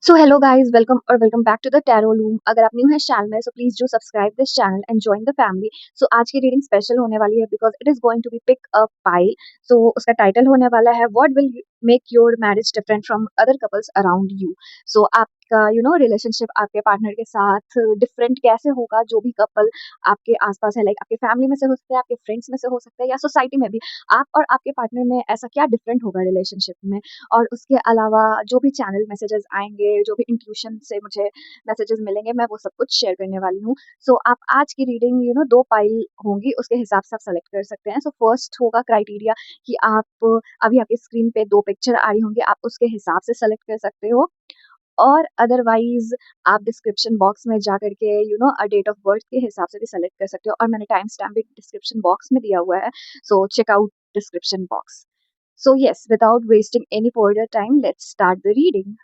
So hello guys welcome back to the tarot loom. अगर आप new है channel में so please do subscribe this channel and join the family. So आज की reading special होने वाली है because it is going to be pick a pile. So उसका टाइटल होने वाला है what will make your marriage different from other couples around you. So आपका रिलेशनशिप आपके पार्टनर के साथ डिफरेंट कैसे होगा। जो भी कपल आपके आसपास है, लाइक आपके फैमिली में से हो सकता है, आपके फ्रेंड्स में से हो सकता है, या सोसाइटी में भी आप और आपके पार्टनर में ऐसा क्या डिफरेंट होगा रिलेशनशिप में। और उसके अलावा जो भी चैनल मैसेजेस आएँगे, जो भी इंट्यूशन से मुझे मैसेजेस मिलेंगे, मैं वो सब कुछ शेयर करने वाली हूँ। सो आप आज की रीडिंग 2 पाइल होंगी, उसके हिसाब से आप सेलेक्ट कर सकते हैं। सो फर्स्ट होगा क्राइटेरिया कि आप अभी आपकी स्क्रीन पे 2 पिक्चर आ रही होंगी, आप उसके हिसाब से सेलेक्ट कर सकते हो। और अदरवाइज़ आप डिस्क्रिप्शन बॉक्स में जाकर के डेट ऑफ बर्थ के हिसाब से भी सेलेक्ट कर सकते हो, और मैंने टाइम स्टैम्प भी डिस्क्रिप्शन बॉक्स में दिया हुआ है। So check out description box. So yes, without wasting any further time, let's start the reading.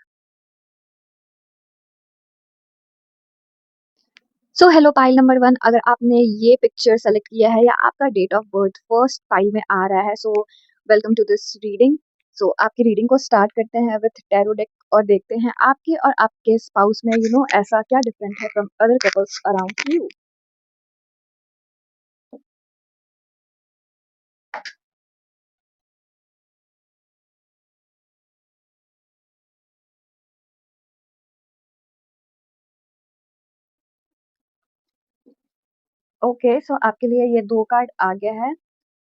So hello pile number 1, अगर आपने ये पिक्चर सेलेक्ट किया है या आपका date of birth first pile में आ रहा है, so welcome to this reading. So आपकी रीडिंग को स्टार्ट करते हैं विथ टैरो डेक और देखते हैं आपके और आपके स्पाउस में ऐसा क्या डिफरेंट है from other couples around you. Okay, so आपके लिए ये 2 कार्ड आ गया है।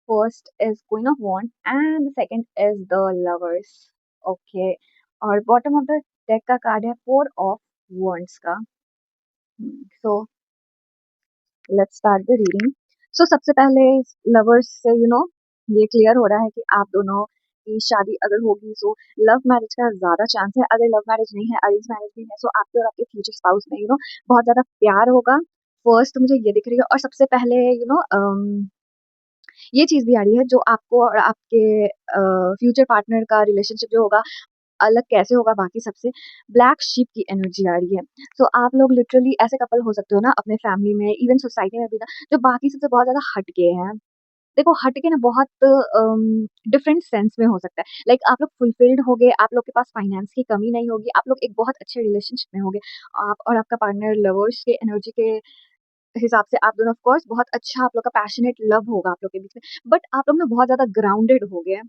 First is queen of wand and second is the lovers. Okay, और बॉटम ऑफ द डेक का कार्ड है फोर ऑफ वॉन्ड्स का। So let's start the reading. So सबसे पहले लवर्स से ये क्लियर हो रहा है कि आप दोनों की शादी अगर होगी, सो लव मैरिज का ज्यादा चांस है। अगर लव मैरिज नहीं है, अरेंज मैरिज भी है, सो आपके और आपके फ्यूचर स्पाउस में बहुत ज्यादा प्यार होगा। फर्स्ट मुझे ये दिख रही है, और सबसे पहले ये चीज़ भी आ रही है जो आपको और आपके फ्यूचर पार्टनर का रिलेशनशिप जो होगा, अलग कैसे होगा बाकी सबसे। ब्लैक शीप की एनर्जी आ रही है। सो आप लोग लिटरली ऐसे कपल हो सकते हो ना अपने फैमिली में, इवन सोसाइटी में भी ना, जो बाकी सबसे बहुत ज़्यादा हट के हैं। देखो, हट के ना बहुत डिफरेंट सेंस में हो सकता है। लाइक आप लोग फुलफिल्ड होगे, आप लोग के पास फाइनेंस की कमी नहीं होगी, आप लोग एक बहुत अच्छे रिलेशनशिप में होगे। आप और आपका पार्टनर लवर्स के एनर्जी के हिसाब से आप दोनों ऑफ कोर्स बहुत अच्छा, आप लोग का पैशनेट लव होगा आप लोग के बीच में। बट आप लोग ना बहुत ज़्यादा ग्राउंडेड हो गए।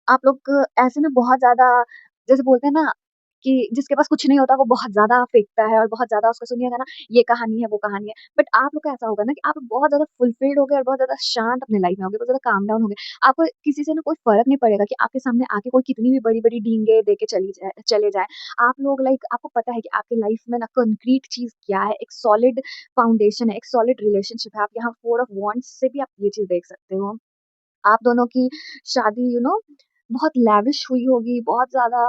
आप लोग ऐसे ना बहुत ज़्यादा, जैसे बोलते हैं ना कि जिसके पास कुछ नहीं होता वो बहुत ज़्यादा फेंकता है और बहुत ज़्यादा उसका सुनिएगा ना, ये कहानी है, वो कहानी है। बट आप लोग का ऐसा होगा ना कि आप बहुत ज़्यादा फुलफिल्ड हो गए और बहुत ज़्यादा शांत अपने लाइफ में हो गए, बहुत ज़्यादा काम डाउन हो गए। आपको किसी से ना कोई फ़र्क नहीं पड़ेगा कि आपके सामने आके कोई कितनी भी बड़ी-बड़ी डींगे दे के चले जाए। आप लोग लाइक आपको पता है कि आपके लाइफ में ना कंक्रीट चीज़ क्या है, एक सॉलिड फाउंडेशन है, एक सॉलिड रिलेशनशिप है। आप यहाँ फोर ऑफ वांड्स से भी आप ये चीज़ देख सकते हो। आप दोनों की शादी बहुत लैविश हुई होगी, बहुत ज़्यादा,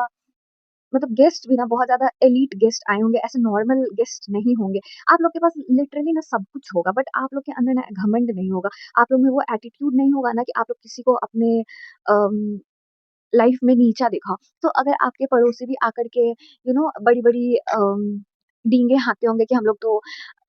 मतलब गेस्ट भी ना बहुत ज़्यादा एलीट गेस्ट आए होंगे, ऐसे नॉर्मल गेस्ट नहीं होंगे। आप लोग के पास लिटरली ना सब कुछ होगा, बट आप लोग के अंदर ना घमंड नहीं होगा। आप लोग में वो एटीट्यूड नहीं होगा ना कि आप लोग किसी को अपने अम लाइफ में नीचा दिखा। तो अगर आपके पड़ोसी भी आकर के बड़ी-बड़ी डींगे हाँकते होंगे कि हम लोग तो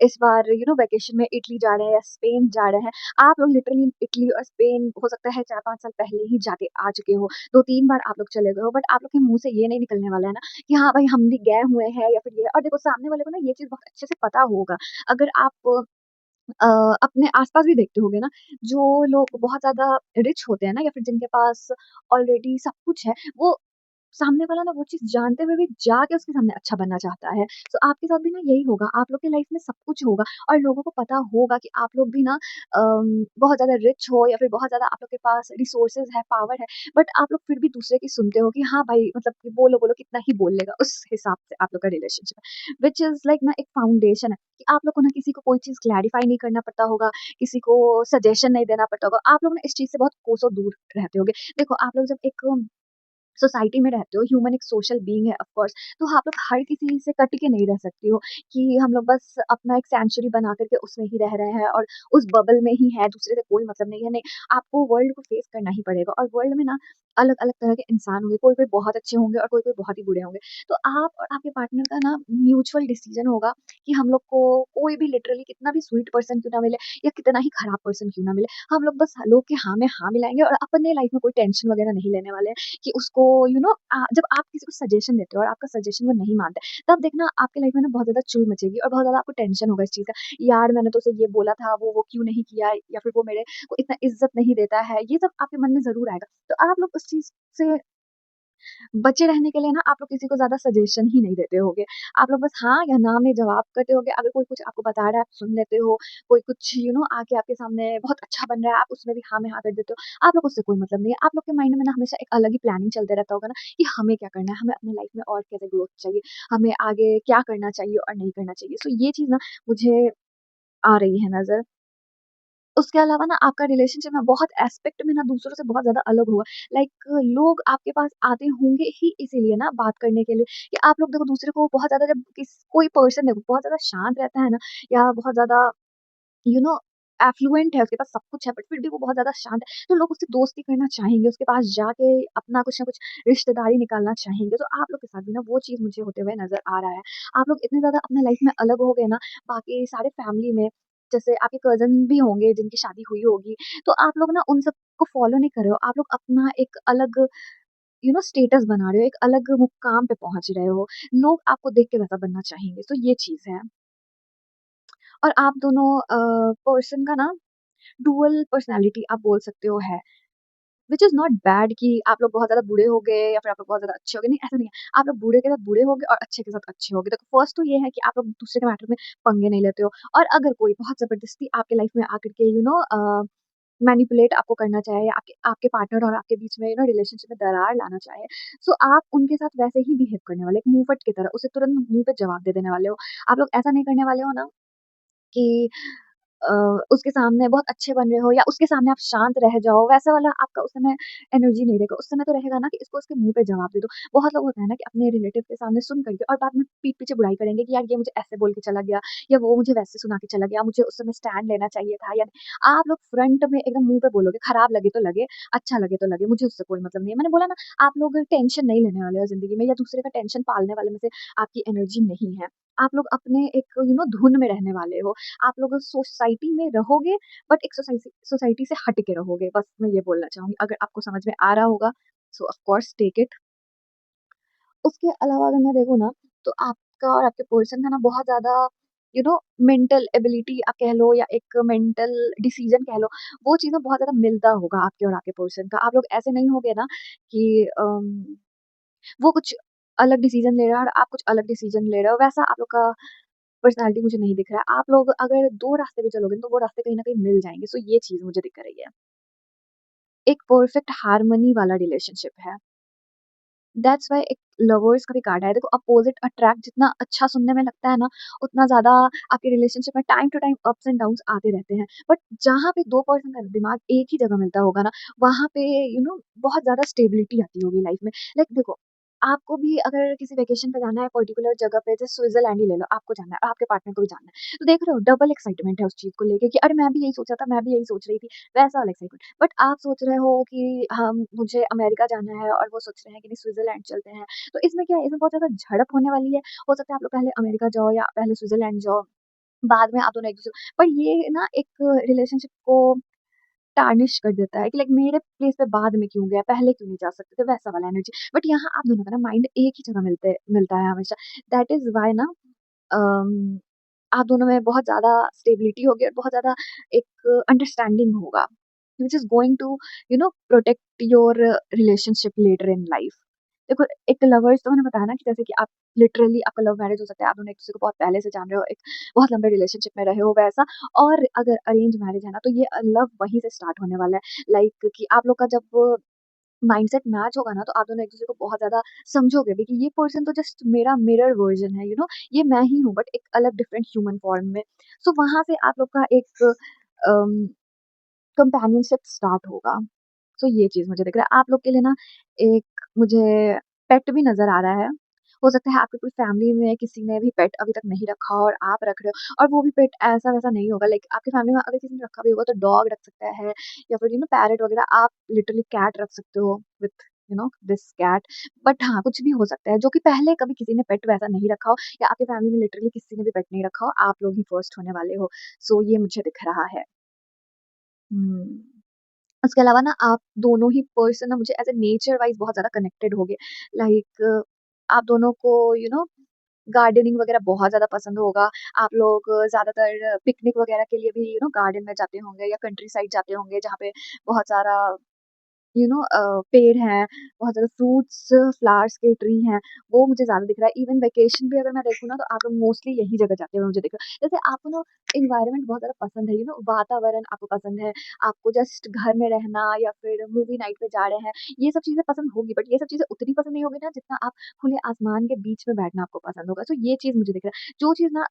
इस बार वैकेशन में इटली जा रहे हैं या स्पेन जा रहे हैं। आप लोग लिटरली इटली और स्पेन हो सकता है 4-5 साल पहले ही जाके आ चुके हो। 2-3 बार आप लोग चले गए हो, बट आप लोग के मुँह से ये नहीं निकलने वाला है ना कि हाँ भाई हम भी गए हुए हैं या फिर ये। और देखो, सामने वाले को ना ये चीज़ बहुत अच्छे से पता होगा। अगर आप अ, अपने आस-पास भी देखते होंगे ना, जो लोग बहुत ज़्यादा रिच होते हैं ना, या फिर जिनके पास ऑलरेडी सब कुछ है, वो सामने वाला ना वो चीज़ जानते हुए भी जाके उसके सामने अच्छा बनना चाहता है। तो आपके साथ भी ना यही होगा, आप लोग की लाइफ में सब कुछ होगा और लोगों को पता होगा कि आप लोग भी ना बहुत ज़्यादा रिच हो या फिर बहुत ज़्यादा आप लोग के पास रिसोर्सेज़ है, पावर है, बट आप लोग फिर भी दूसरे की सुनते हो कि हाँ भाई, मतलब कि बोलो कितना ही बोल लेगा, उस हिसाब से आप लोग का रिलेशनशिप है। व्हिच इज़ लाइक ना एक फाउंडेशन है कि आप लोग को ना किसी को कोई चीज़ क्लैरिफाई नहीं करना पड़ता होगा, किसी को सजेशन नहीं देना पड़ता होगा। आप लोग ना इस चीज़ से बहुत कोसों दूर रहते होंगे। देखो, आप लोग जब एक सोसाइटी में रहते हो, ह्यूमन एक सोशल बीइंग है ऑफ कोर्स, तो आप लोग हर किसी से कट के नहीं रह सकते हो कि हम लोग बस अपना एक सेंचुरी बना करके उसमें ही रह रहे हैं और उस बबल में ही है, दूसरे से कोई मतलब नहीं है। नहीं, आपको वर्ल्ड को फेस करना ही पड़ेगा, और वर्ल्ड में ना अलग-अलग तरह के इंसान होंगे, कोई-कोई बहुत अच्छे होंगे और कोई-कोई बहुत ही बुरे होंगे। तो आप और आपके पार्टनर का ना म्यूचुअल डिसीजन होगा कि हम लोग को कोई भी लिटरली कितना भी स्वीट पर्सन क्यों ना मिले या कितना ही खराब पर्सन क्यों ना मिले, हम लोग बस लोग के हाँ में हाँ मिलाएँगे और अपने लाइफ में कोई टेंशन वगैरह नहीं लेने वाले हैं कि उसको जब आप किसी को सजेशन देते हो और आपका सजेशन वो नहीं मानता है, तब देखना आपकी लाइफ में ना बहुत ज़्यादा चुल मचेगी और बहुत ज़्यादा आपको टेंशन होगा इस चीज़ का। यार मैंने तो उसे ये बोला था, वो क्यों नहीं किया या फिर वो मेरे को इतना इज़्ज़त नहीं देता है, ये सब आपके मन में ज़रूर आएगा। तो आप लोग उस चीज़ से बचे रहने के लिए ना आप लोग किसी को ज़्यादा सजेशन ही नहीं देते होगे। आप लोग बस हाँ या ना में जवाब करते होगे, अगर कोई कुछ आपको बता रहा है, आप सुन लेते हो, कोई कुछ आके आपके सामने बहुत अच्छा बन रहा है, आप उसमें भी हाँ में हाँ कर देते हो। आप लोग को उससे कोई मतलब नहीं है। आप लोग के माइंड में ना हमेशा एक अलग ही प्लानिंग चलते रहता होगा ना कि हमें क्या करना है, हमें अपनी लाइफ में और कैसे ग्रोथ चाहिए, हमें आगे क्या करना चाहिए और नहीं करना चाहिए। सो ये चीज़ ना मुझे आ रही है नज़र। उसके अलावा ना आपका रिलेशनशिप में बहुत एस्पेक्ट में ना दूसरों से बहुत ज़्यादा अलग हुआ। लाइक लोग आपके पास आते होंगे ही इसीलिए ना बात करने के लिए कि आप लोग देखो दूसरे को बहुत ज़्यादा जब कोई पर्सन देखो बहुत ज़्यादा शांत रहता है ना या बहुत ज़्यादा यू नो एफ्लुएंट है, उसके पास सब कुछ है बट फिर भी वो बहुत ज़्यादा शांत है, तो लोग उससे दोस्ती करना चाहेंगे, उसके पास जाके अपना कुछ ना कुछ रिश्तेदारी निकालना चाहेंगे। तो आप लोग के साथ भी ना वो चीज़ मुझे होते हुए नज़र आ रहा है। आप लोग इतने ज़्यादा अपने लाइफ में अलग हो गए ना, बाकी सारे फैमिली में जैसे आपके कज़न भी होंगे जिनकी शादी हुई होगी, तो आप लोग ना उन सबको फ़ॉलो नहीं कर रहे हो। आप लोग अपना एक अलग स्टेटस बना रहे हो, एक अलग मुकाम पे पहुँच रहे हो। लोग आपको देख के वैसा बनना चाहेंगे, तो ये चीज़ है। और आप दोनों पर्सन का ना डुअल पर्सनैलिटी आप बोल सकते हो है, व्हिच इज़ नॉट बैड कि आप लोग बहुत ज़्यादा बुरे हो गए या फिर आप लोग बहुत ज़्यादा अच्छे हो गए, नहीं ऐसा नहीं है। आप लोग बुरे के साथ बुरे हो गए और अच्छे के साथ अच्छे हो गए। देखो फर्स्ट तो ये है कि आप लोग दूसरे के मैटर में पंगे नहीं लेते हो और अगर कोई बहुत ज़बरदस्ती आपके लाइफ में आकर के मैनिपुलेट आपको करना चाहे या आपके आपके पार्टनर और आपके बीच में रिलेशनशिप में दरार लाना चाहे, सो आप उनके साथ वैसे ही बिहेव करने वाले, एक मुँहफट की तरह, उसे तुरंत मुँह पे जवाब दे देने वाले हो। आप लोग ऐसा नहीं करने वाले हो ना कि अ, उसके सामने बहुत अच्छे बन रहे हो या उसके सामने आप शांत रह जाओ, वैसा वाला आपका उस समय एनर्जी नहीं रहेगा। उस समय तो रहेगा ना कि इसको उसके मुँह पे जवाब दे दो। बहुत लोग होते हैं ना कि अपने रिलेटिव के सामने सुन कर के और बाद में पीठ पीछे बुराई करेंगे कि यार ये मुझे ऐसे बोल के चला गया या वो मुझे वैसे सुना के चला गया, मुझे उस समय स्टैंड लेना चाहिए था या नहीं। आप लोग फ्रंट में एकदम मुँह पे बोलोगे, खराब लगे तो लगे, अच्छा लगे तो लगे, मुझे उससे कोई मतलब नहीं है। मैंने बोला ना, आप लोग टेंशन नहीं लेने वाले हो ज़िंदगी में या दूसरे का टेंशन पालने वाले में से आपकी एनर्जी नहीं है। आप लोग अपने एक धुन में रहने वाले हो। आप लोग सोसाइटी में रहोगे बट एक सोसाइटी सोसाइटी से हट के रहोगे, बस मैं ये बोलना चाहूँगी। अगर आपको समझ में आ रहा होगा so of course take it. उसके अलावा अगर मैं देखूँ ना, तो आपका और आपके पर्सन का ना बहुत ज़्यादा मेंटल एबिलिटी आप कह लो या एक मेंटल डिसीज़न कह लो, वो चीज़ ना बहुत ज़्यादा मिलता होगा आपके और आपके पर्सन का। आप लोग ऐसे नहीं होगे ना कि वो कुछ अलग डिसीज़न ले रहा है और आप कुछ अलग डिसीज़न ले रहे हो, वैसा आप लोग का पर्सनैलिटी मुझे नहीं दिख रहा है। आप लोग अगर 2 रास्ते पे चलोगे तो वो रास्ते कहीं न कहीं मिल जाएँगे। सो ये चीज़ मुझे दिख रही है। एक परफेक्ट हार्मनी वाला रिलेशनशिप है। दैट्स व्हाई एक लवर्स का भी कार्ड आया है। देखो अपोज़िट अट्रैक्ट जितना अच्छा सुनने में लगता है ना, उतना ज़्यादा आपके रिलेशनशिप में time to time ups and downs आते रहते हैं। बट जहाँ पे 2 पर्सन का दिमाग एक ही जगह मिलता होगा ना, वहाँ पे बहुत ज़्यादा स्टेबिलिटी आती होगी लाइफ़ में। लाइक देखो, आपको भी अगर किसी वेकेशन पे जाना है पर्टिकुलर जगह पे, जैसे स्विट्ज़रलैंड ही ले लो, आपको जाना है और आपके पार्टनर को भी जाना है। तो देख रहे हो डबल एक्साइटमेंट है उस चीज़ को लेके कि अरे मैं भी यही सोचा था, मैं भी यही सोच रही थी, वैसा वाला एक्साइटमेंट। बट आप सोच रहे हो कि हम मुझे अमेरिका जाना है और वो सोच रहे हैं कि नहीं स्विट्ज़रलैंड चलते हैं। तो इसमें क्या है, इसमें बहुत ज़्यादा झड़प होने वाली है। हो सकता है आप लोग पहले अमेरिका जाओ या पहले स्विट्ज़रलैंड जाओ, बाद में आप दोनों एक-दूसरे पर ये ना एक रिलेशनशिप को टार्निश कर देता है कि लाइक मेरे प्लेस पे बाद में क्यों गया, पहले क्यों नहीं जा सकते थे, वैसा वाला एनर्जी। बट यहाँ आप दोनों का ना माइंड एक ही जगह मिलता है हमेशा। दैट इज़ व्हाई ना अम, आप दोनों में बहुत ज़्यादा स्टेबिलिटी होगी और बहुत ज़्यादा एक अंडरस्टैंडिंग होगा, which is going to protect your relationship later in life. देखो एक लवर्स तो मैंने बताया ना कि जैसे कि आप लिटरली आपका लव मैरिज हो सकता है, आप दोनों एक-दूसरे को बहुत पहले से जान रहे हो, एक बहुत लंबे रिलेशनशिप में रहे हो वैसा। और अगर अरेंज मैरिज है ना, तो ये लव वहीं से स्टार्ट होने वाला है। लाइक कि आप लोग का जब माइंडसेट मैच होगा ना, तो आप दोनों एक-दूसरे को बहुत ज़्यादा समझोगे भी कि ये पर्सन तो जस्ट मेरा मिरर वर्ज़न है, ये मैं ही हूँ बट एक अलग डिफरेंट ह्यूमन फॉर्म में। सो वहाँ से आप लोग का एक अम, कंपेनियनशिप स्टार्ट होगा। सो ये चीज़ मुझे दिख रहा है। आप लोग के लिए ना एक मुझे पेट भी नज़र आ रहा है। हो सकता है आपकी पूरी फैमिली में किसी ने भी पेट अभी तक नहीं रखा हो और आप रख रहे हो और वो भी पेट ऐसा-वैसा नहीं होगा। लाइक आपकी फैमिली में अगर किसी ने रखा भी होगा तो डॉग रख सकता है या फिर पैरट वगैरह। आप लिटरली कैट रख सकते हो विथ दिस कैट। बट हाँ, कुछ भी हो सकता है जो कि पहले कभी किसी ने पेट वैसा नहीं रखा हो या आपकी फैमिली में लिटरली किसी ने भी पेट नहीं रखा हो, आप लोग ही फर्स्ट होने वाले हो। सो ये मुझे दिख रहा है। हुँ। उसके अलावा ना आप दोनों ही पर्सन ना मुझे एज़ अ नेचर वाइज़ बहुत ज़्यादा कनेक्टेड होगे। लाइक आप दोनों को गार्डनिंग वगैरह बहुत ज़्यादा पसंद होगा। आप लोग ज़्यादातर पिकनिक वगैरह के लिए भी गार्डन में जाते होंगे या कंट्री साइड जाते होंगे जहाँ पे बहुत सारा पेड़ हैं, बहुत ज़्यादा फ्रूट्स, फ्लावर्स के ट्री हैं, वो मुझे ज़्यादा दिख रहा है। इवन वेकेशन भी अगर मैं देखूँ ना तो आप लोग मोस्टली यही जगह जाते हुए मुझे दिख रहा है। जैसे आपको एनवायरनमेंट बहुत ज़्यादा पसंद है, वातावरण आपको पसंद है, आपको जस्ट घर में रहना या फिर मूवी नाइट पे जा रहे हैं, ये सब चीज़ें पसंद होगी, बट ये सब चीज़ें उतनी पसंद नहीं होगी ना जितना आप खुले आसमान के बीच में बैठना आपको पसंद होगा। तो ये चीज़ मुझे दिख रहा है। जो चीज़ ना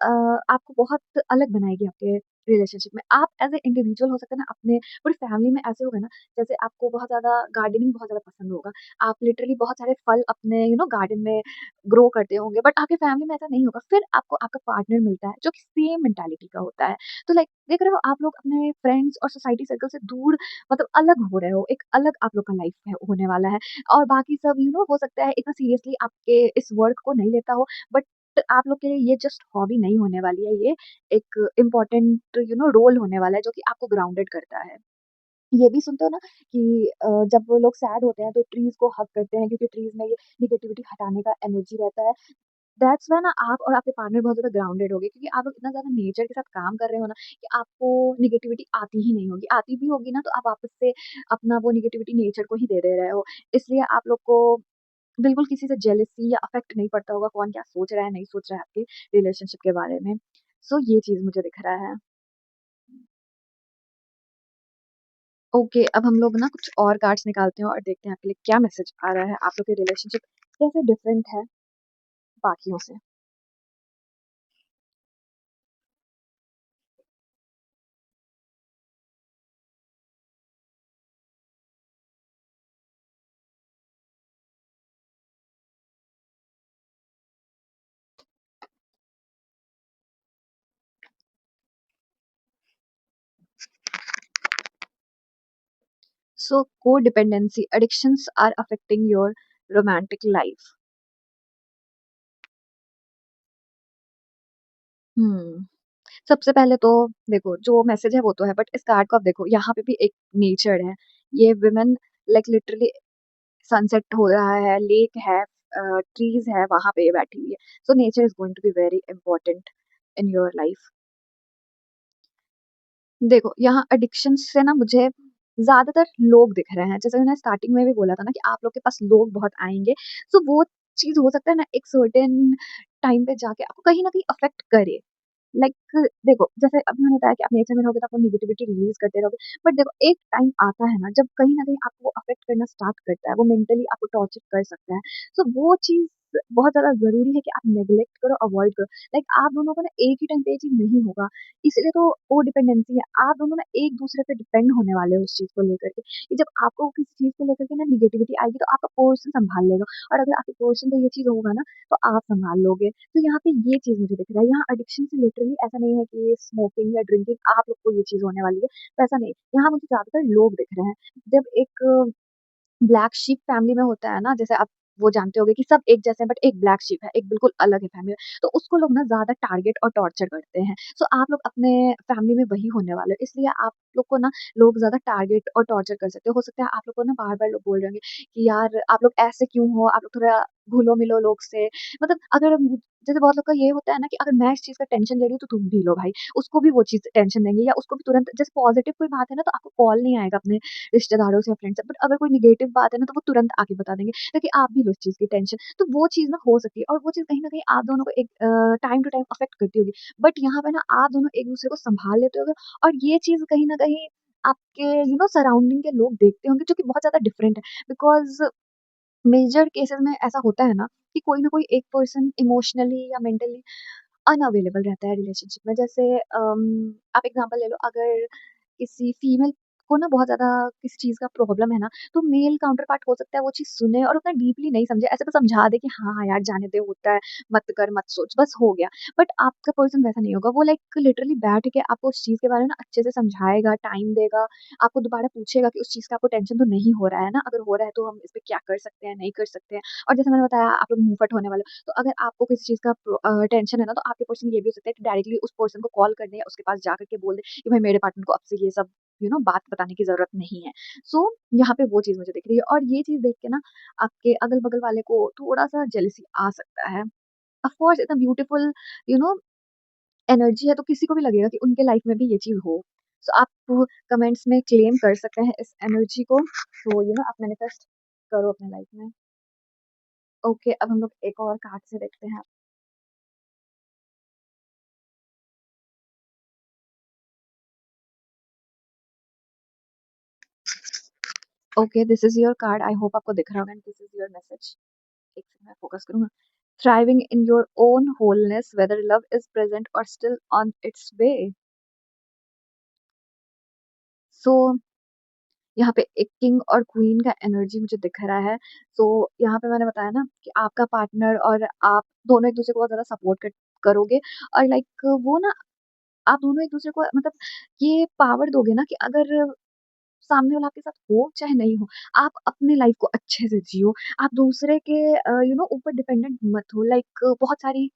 आपको बहुत अलग बनाएगी आपके रिलेशनशिप में। आप एज़ अ इंडिविजुअल हो सकता है ना अपने पूरी फैमिली में ऐसे होगे ना, जैसे आपको बहुत ज़्यादा गार्डनिंग बहुत ज़्यादा पसंद होगा। आप लिटरली बहुत सारे फल अपने गार्डन में ग्रो करते होंगे, बट आपकी फैमिली में ऐसा नहीं होगा। फिर आपको आपका पार्टनर मिलता है जो कि सेम मेंटालिटी का होता है। तो लाइक देख रहे हो आप लोग अपने फ्रेंड्स और सोसाइटी सर्कल से दूर मतलब अलग हो रहे हो। एक अलग आप लोग का लाइफ है होने वाला है और बाकी सब हो सकता है इतना सीरियसली आपके इस वर्क को नहीं लेता हो, बट आप लोग के लिए ये जस्ट हॉबी नहीं होने वाली है। ये एक इम्पोर्टेंट रोल होने वाला है जो कि आपको ग्राउंडेड करता है। ये भी सुनते हो ना कि जब वो लोग सैड होते हैं तो ट्रीज़ को हग करते हैं क्योंकि ट्रीज़ में ये नेगेटिविटी हटाने का एनर्जी रहता है। दैट्स व्हाई ना आप और आपके पार्टनर बहुत ज़्यादा ग्राउंडेड होगे क्योंकि आप लोग इतना ज़्यादा नेचर के साथ काम कर रहे हो ना कि आपको नेगेटिविटी आती ही नहीं होगी। आती भी होगी ना तो आप वापस से अपना वो नेगेटिविटी नेचर को ही दे रहे हो। इसलिए आप लोग को बिल्कुल किसी से जेलसी या अफ़ेक्ट नहीं पड़ता होगा कौन क्या सोच रहा है, नहीं सोच रहा है आपके रिलेशनशिप के बारे में। सो ये चीज़ मुझे दिख रहा है। ओके, अब हम लोग ना कुछ और कार्ड्स निकालते हैं और देखते हैं आपके लिए क्या मैसेज आ रहा है। आप लोग की रिलेशनशिप कैसे डिफरेंट है बाकियों से। So codependency addictions are affecting your romantic life. हुँ। सबसे पहले तो देखो जो मैसेज है वो तो है बट इस कार्ड को आप देखो यहाँ पे भी एक नेचर है। ये वुमेन लाइक लिटरली सनसेट हो रहा है, लेक है, ट्रीज़ है, वहाँ पे ये बैठी हुई है। So nature is going to be very important in your life. देखो, यहाँ एडिक्शन से ना मुझे ज़्यादातर लोग दिख रहे हैं। जैसे मैंने स्टार्टिंग में भी बोला था ना कि आप लोग के पास लोग बहुत आएँगे। सो वो चीज़ हो सकता है ना एक सर्टेन टाइम पे जाके आपको कहीं न कहीं अफ़ेक्ट करे। लाइक देखो, जैसे अभी मैंने बताया कि आप नेचर में रहोगे तो आपको नेगेटिविटी रिलीज़ करते रहोगे। बट देखो एक टाइम आता है ना जब कहीं न कहीं आपको अफ़ेक्ट करना स्टार्ट करता है, वो मेंटली आपको टॉर्चर कर सकता है। सो वो चीज़ बहुत ज़्यादा ज़रूरी है कि आप नेग्लेक्ट करो, अवॉइड करो। लाइक आप दोनों को ना एक ही टाइम पे ये चीज़ नहीं होगा, इसलिए तो कोडिपेंडेंसी है। आप दोनों ना एक-दूसरे पे डिपेंड होने वाले हो इस चीज़ को लेकर के, कि जब आपको किसी चीज़ को लेकर के ना नेगेटिविटी आएगी तो आपका पर्सन सँभाल लेगा और अगर आपके पर्सन को ये चीज़ होगा ना तो आप सँभाल लोगे। तो यहाँ पे ये चीज़ मुझे दिख रहा है। यहाँ एडिक्शन से लिटरली ऐसा नहीं है कि स्मोकिंग या ड्रिंकिंग आप लोग को ये चीज़ होने वाली है, वैसा नहीं। यहाँ मुझे ज़्यादातर लोग दिख रहे हैं। जब एक ब्लैक शीप फैमिली में होता है ना, जैसे आप वो जानते होंगे कि सब एक जैसे हैं बट एक ब्लैक शीप है, एक बिल्कुल अलग है फैमिली में, तो उसको लोग ना ज़्यादा टारगेट और टॉर्चर करते हैं। सो आप लोग अपने फैमिली में वही होने वाले हो, इसलिए आप लोग को ना लोग ज़्यादा टारगेट और टॉर्चर कर सकते हो। सकता है आप लोग को ना बार-बार लोग बोल रहे होंगे कि यार आप लोग ऐसे क्यों हो? आप लोग थोड़ा घुलो-मिलो लोग से। मतलब अगर जैसे बहुत लोग का ये होता है ना कि अगर मैं इस चीज़ का टेंशन ले रही हूँ तो तुम भी लो भाई, उसको भी वो चीज़ टेंशन देंगे या उसको भी तुरंत जैसे पॉजिटिव कोई बात है ना तो आपको कॉल नहीं आएगा अपने रिश्तेदारों से या फ्रेंड से। बट अगर कोई नेगेटिव बात है ना, तो वो तुरंत आके बता देंगे, ताकि आप भी लो इस चीज़ की टेंशन। तो वो चीज़ ना हो सकती है और वो चीज़ कहीं न कहीं आप दोनों को एक टाइम टू टाइम अफ़ेक्ट करती होगी। बट यहाँ पे ना आप दोनों एक-दूसरे को सँभाल लेते होगे और ये चीज़ कहीं न कहीं आपके सराउंडिंग के लोग देखते होंगे, जो कि बहुत ज़्यादा डिफरेंट है। बिकॉज़ मेजर केसेज़ में ऐसा होता है ना कि कोई ना कोई एक पर्सन इमोशनली या मेंटली अनअवेलेबल रहता है रिलेशनशिप में। जैसे आप एग्ज़ाम्पल ले लो, अगर किसी फीमेल को ना बहुत ज़्यादा किसी चीज़ का प्रॉब्लम है ना, तो मेल काउंटर पार्ट हो सकता है वो चीज़ सुने और उतना डीपली नहीं समझे, ऐसे तो समझा दे कि हाँ, हाँ यार जाने दे होता है, मत कर, मत सोच, बस हो गया। बट आपका पर्सन वैसा नहीं होगा, वो लाइक लिटरली बैठ के आपको उस चीज़ के बारे में ना अच्छे से समझाएगा, टाइम देगा, आपको दोबारा पूछेगा कि उस चीज़ का आपको टेंशन तो नहीं हो रहा है ना? अगर हो रहा है तो हम इस पे क्या कर सकते हैं, नहीं कर सकते हैं। और जैसे मैंने बताया आप लोग मुँहफट होने वाले हो, तो अगर आपको किसी चीज़ का टेंशन है ना, तो आपके पर्सन ये भी हो सकता है कि डायरेक्टली उस पर्सन को कॉल कर दें या उसके पास जाकर के बोल दें कि भाई मेरे पार्टनर को अब से ये सब बात बताने की ज़रूरत नहीं है। सो यहाँ पे वो चीज़ मुझे दिख रही है और ये चीज़ देख के ना आपके अगल-बगल वाले को थोड़ा-सा जेलसी आ सकता है। ऑफ कोर्स इतना ब्यूटीफुल यू नो एनर्जी है तो किसी को भी लगेगा कि उनके लाइफ में भी ये चीज़ हो। सो आप कमेंट्स में क्लेम कर सकते हैं इस एनर्जी को। तो आप मैनिफेस्ट करो अपने लाइफ में। ओके, अब हम लोग एक और कार्ड से देखते हैं। Okay, this is your card. I hope आपको दिख रहा होगा and this is your message. एक सेकंड मैं फोकस करूँगा। Thriving in your own wholeness, whether love is present or still on its way. So यहाँ पे एक किंग और क्वीन का एनर्जी मुझे दिख रहा है। सो यहाँ पे मैंने बताया ना कि आपका पार्टनर और आप दोनों एक-दूसरे को बहुत ज़्यादा सपोर्ट करोगे और लाइक वो ना आप दोनों एक-दूसरे को मतलब ये पावर दोगे ना कि अगर सामने वाला आपके साथ हो चाहे नहीं हो, आप अपने लाइफ को अच्छे से जियो। आप दूसरे के ऊपर डिपेंडेंट मत हो। लाइक बहुत सारी